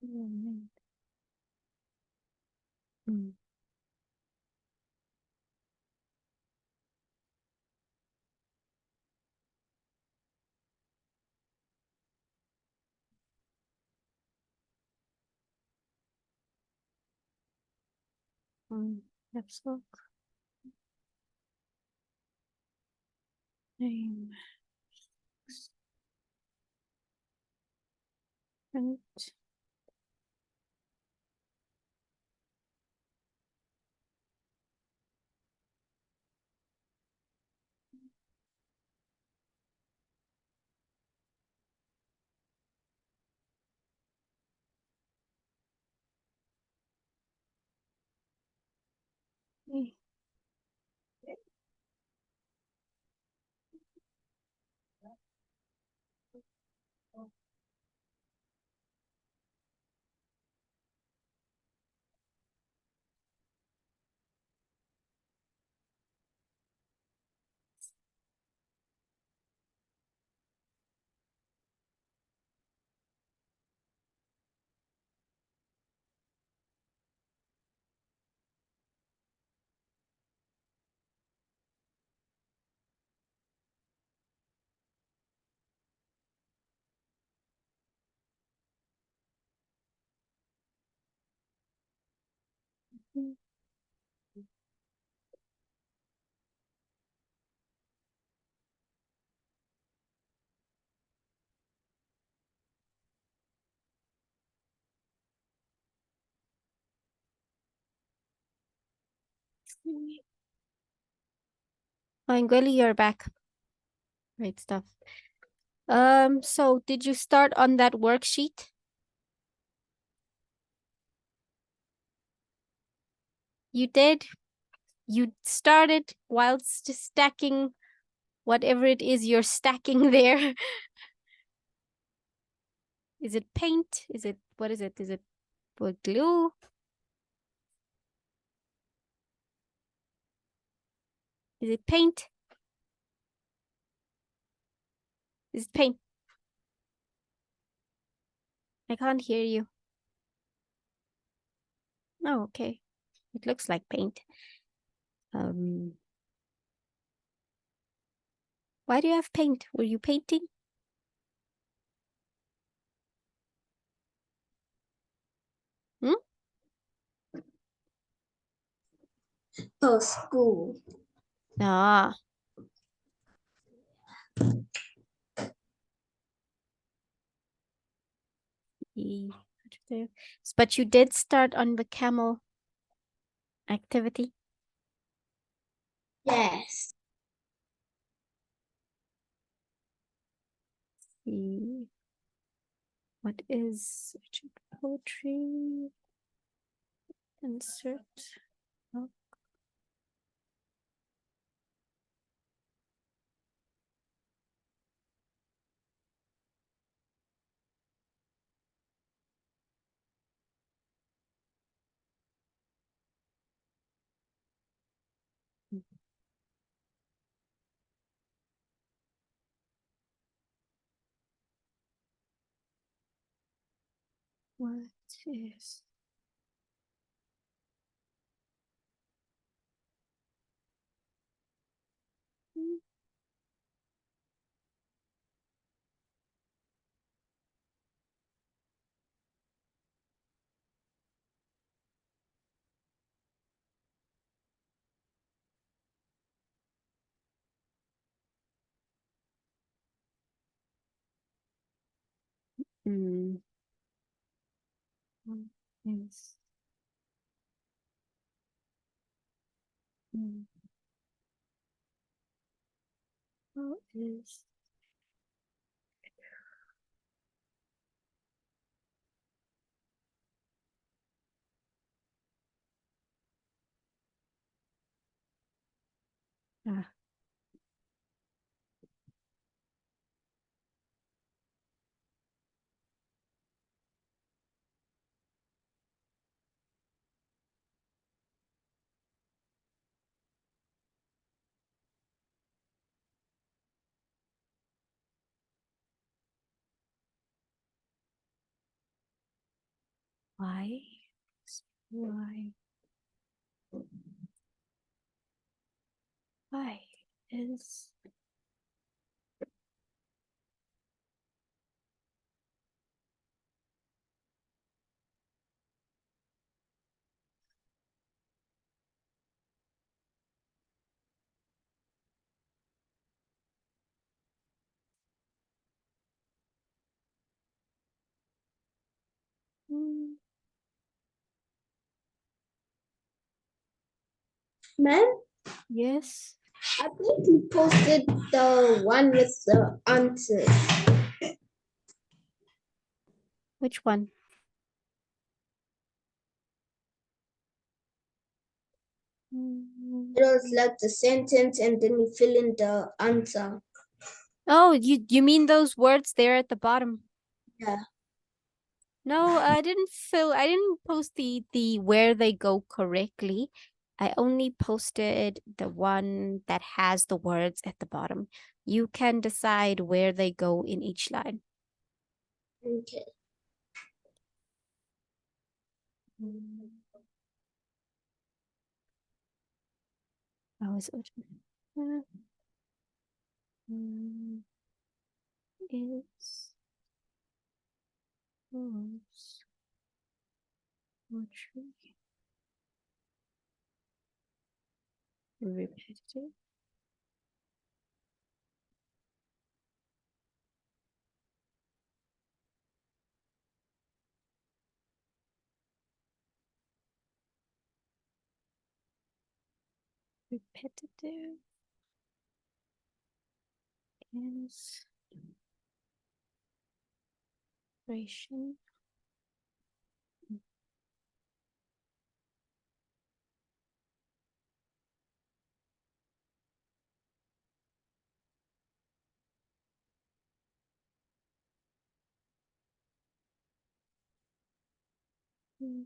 Mm. Mm. Mm. Let's look. Name. Print. Okay. Fine, Gweli, you're back. Great stuff. So did you start on that worksheet? You did? You started whilst stacking whatever it is you're stacking there. Is it paint? Is it, what is it? Is it wood glue? Is it paint? Is it paint? I can't hear you. Oh, okay. It looks like paint. Why do you have paint? Were you painting? For school. Ah. But you did start on the camel activity. Yes. See. What is searching poetry? Insert. Oh. What is What is What is ah. Why? Why? Why is Ma'am, yes? I think you posted the one with the answers. Which one? It was like the sentence and then you fill in the answer. Oh, you mean those words there at the bottom? Yeah. No, I didn't post the where they go correctly. I only posted the one that has the words at the bottom. You can decide where they go in each line. Okay. How is it? Is was poetry. Repetitive. Repetitive inspiration. Mm.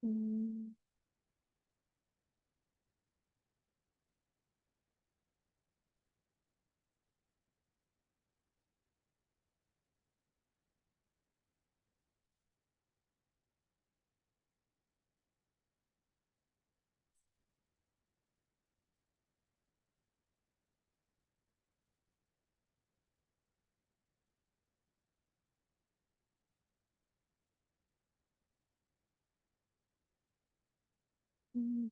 Mm. Mm.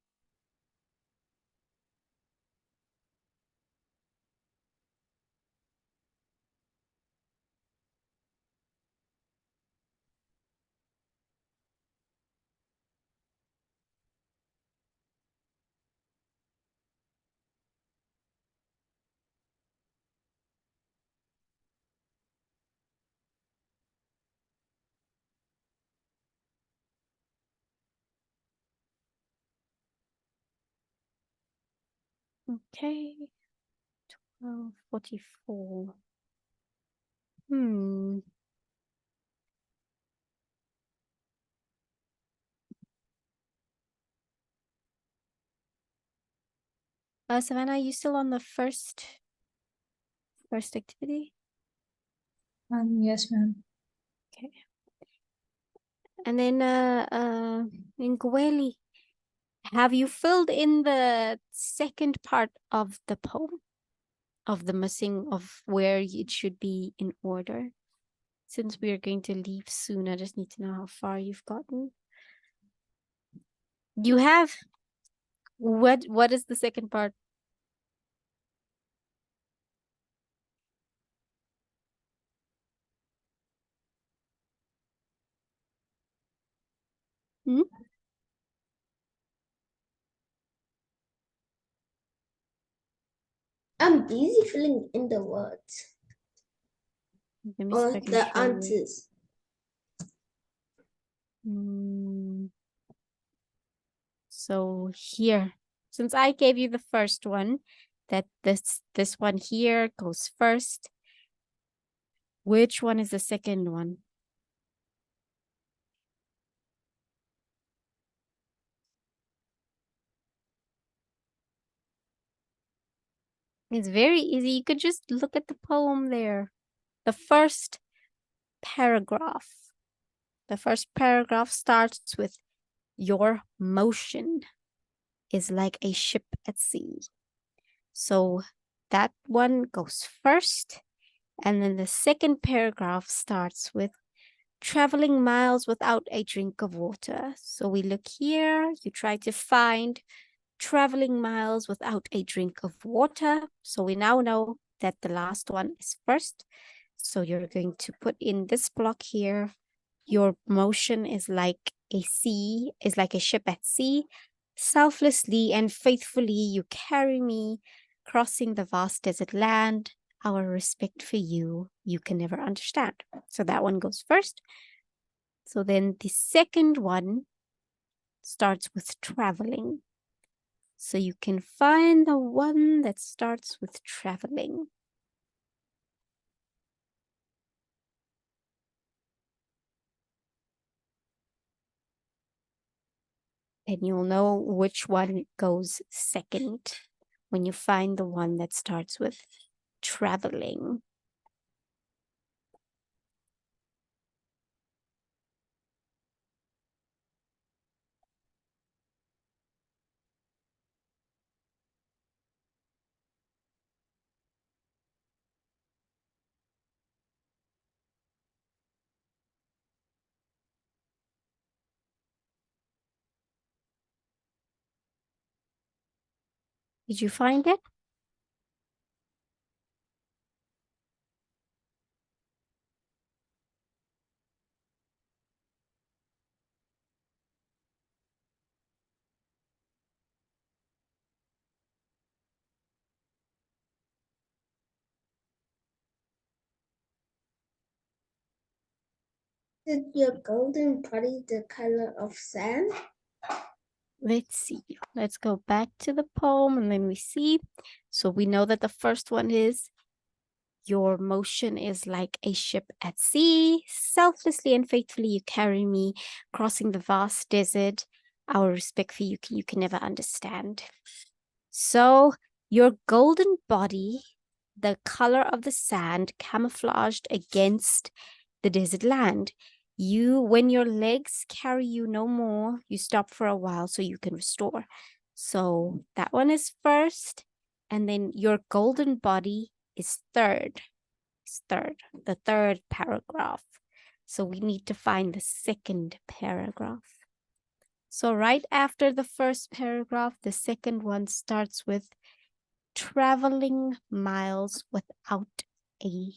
Okay. 12:44. Hmm. Savannah, are you still on the first activity? Yes, ma'am. Okay. And then Ngweli, have you filled in the second part of the poem? Of the missing of where it should be in order? Since we are going to leave soon, I just need to know how far you've gotten. You have? What is the second part? Hmm? I'm busy filling in the words Let me see if I or can the show you. answers. So here, since I gave you the first one, that this one here goes first. Which one is the second one? It's very easy. You could just look at the poem there. The first paragraph. The first paragraph starts with your motion is like a ship at sea. So that one goes first. And then the second paragraph starts with traveling miles without a drink of water. So we look here, you try to find traveling miles without a drink of water. So we now know that the last one is first. So you're going to put in this block here. Your motion is like a ship at sea. Selflessly and faithfully you carry me, crossing the vast desert land. Our respect for you, you can never understand. So that one goes first. So then the second one starts with traveling. So you can find the one that starts with traveling. And you'll know which one goes second when you find the one that starts with traveling. Did you find it? Is your golden body the color of sand? Let's see. Let's go back to the poem and then we see. So we know that the first one is your motion is like a ship at sea. Selflessly and faithfully you carry me, crossing the vast desert. Our respect for you, you can never understand. So your golden body, the color of the sand camouflaged against the desert land. When your legs carry you no more, you stop for a while so you can restore. So that one is first, and then your golden body is third. The third paragraph. So we need to find the second paragraph. So right after the first paragraph, the second one starts with traveling miles without a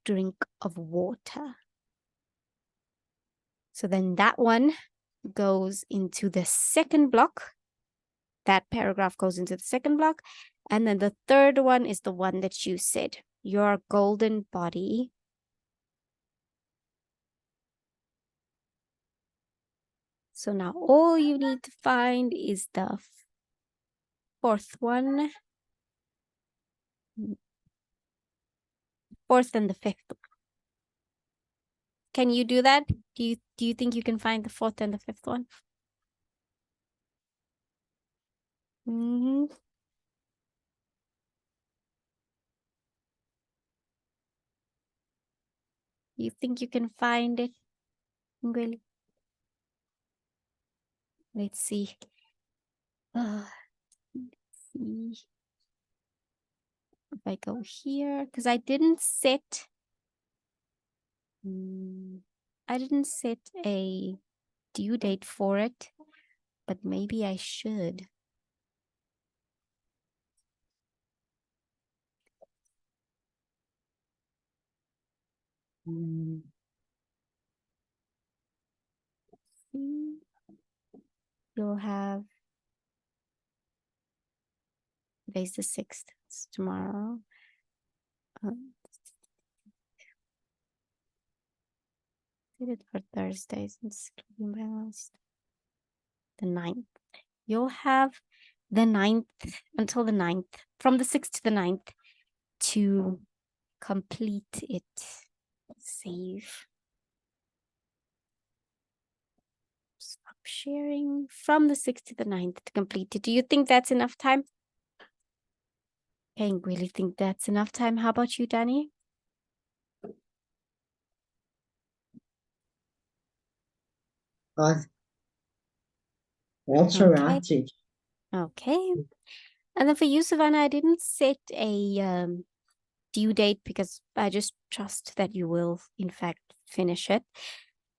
drink of water. So then that one goes into the second block. That paragraph goes into the second block. And then the third one is the one that you said, your golden body. So now all you need to find is the fourth one. Fourth and the fifth. Can you do that? Do you think you can find the fourth and the fifth one? You think you can find it, Ngweli? Let's see. Let's see if I go here, because I didn't set. I didn't set a due date for it, but maybe I should. You'll have today's the 6th. It's tomorrow. Did it for Thursdays including my last. The 9th. You'll have the 9th until the 9th, from the 6th to the 9th, to complete it. Save. Stop sharing from the 6th to the 9th to complete it. Do you think that's enough time? Okay, I really think that's enough time. How about you, Danny? That's all Okay. right, teacher. Okay. And then for you, Savannah, I didn't set a due date because I just trust that you will, in fact, finish it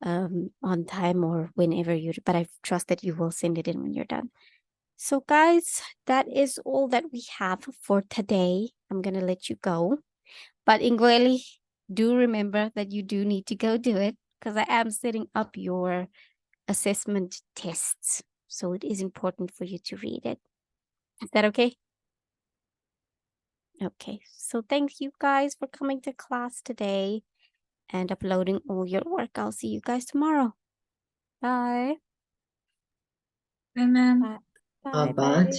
on time or whenever you, but I trust that you will send it in when you're done. So guys, that is all that we have for today. I'm going to let you go. But Ingweli, do remember that you do need to go do it because I am setting up your assessment tests. So it is important for you to read it. Is that okay? Okay, so thank you guys for coming to class today and uploading all your work. I'll see you guys tomorrow. Bye. Bye, ma'am. Bye. Bye, Bye. bye.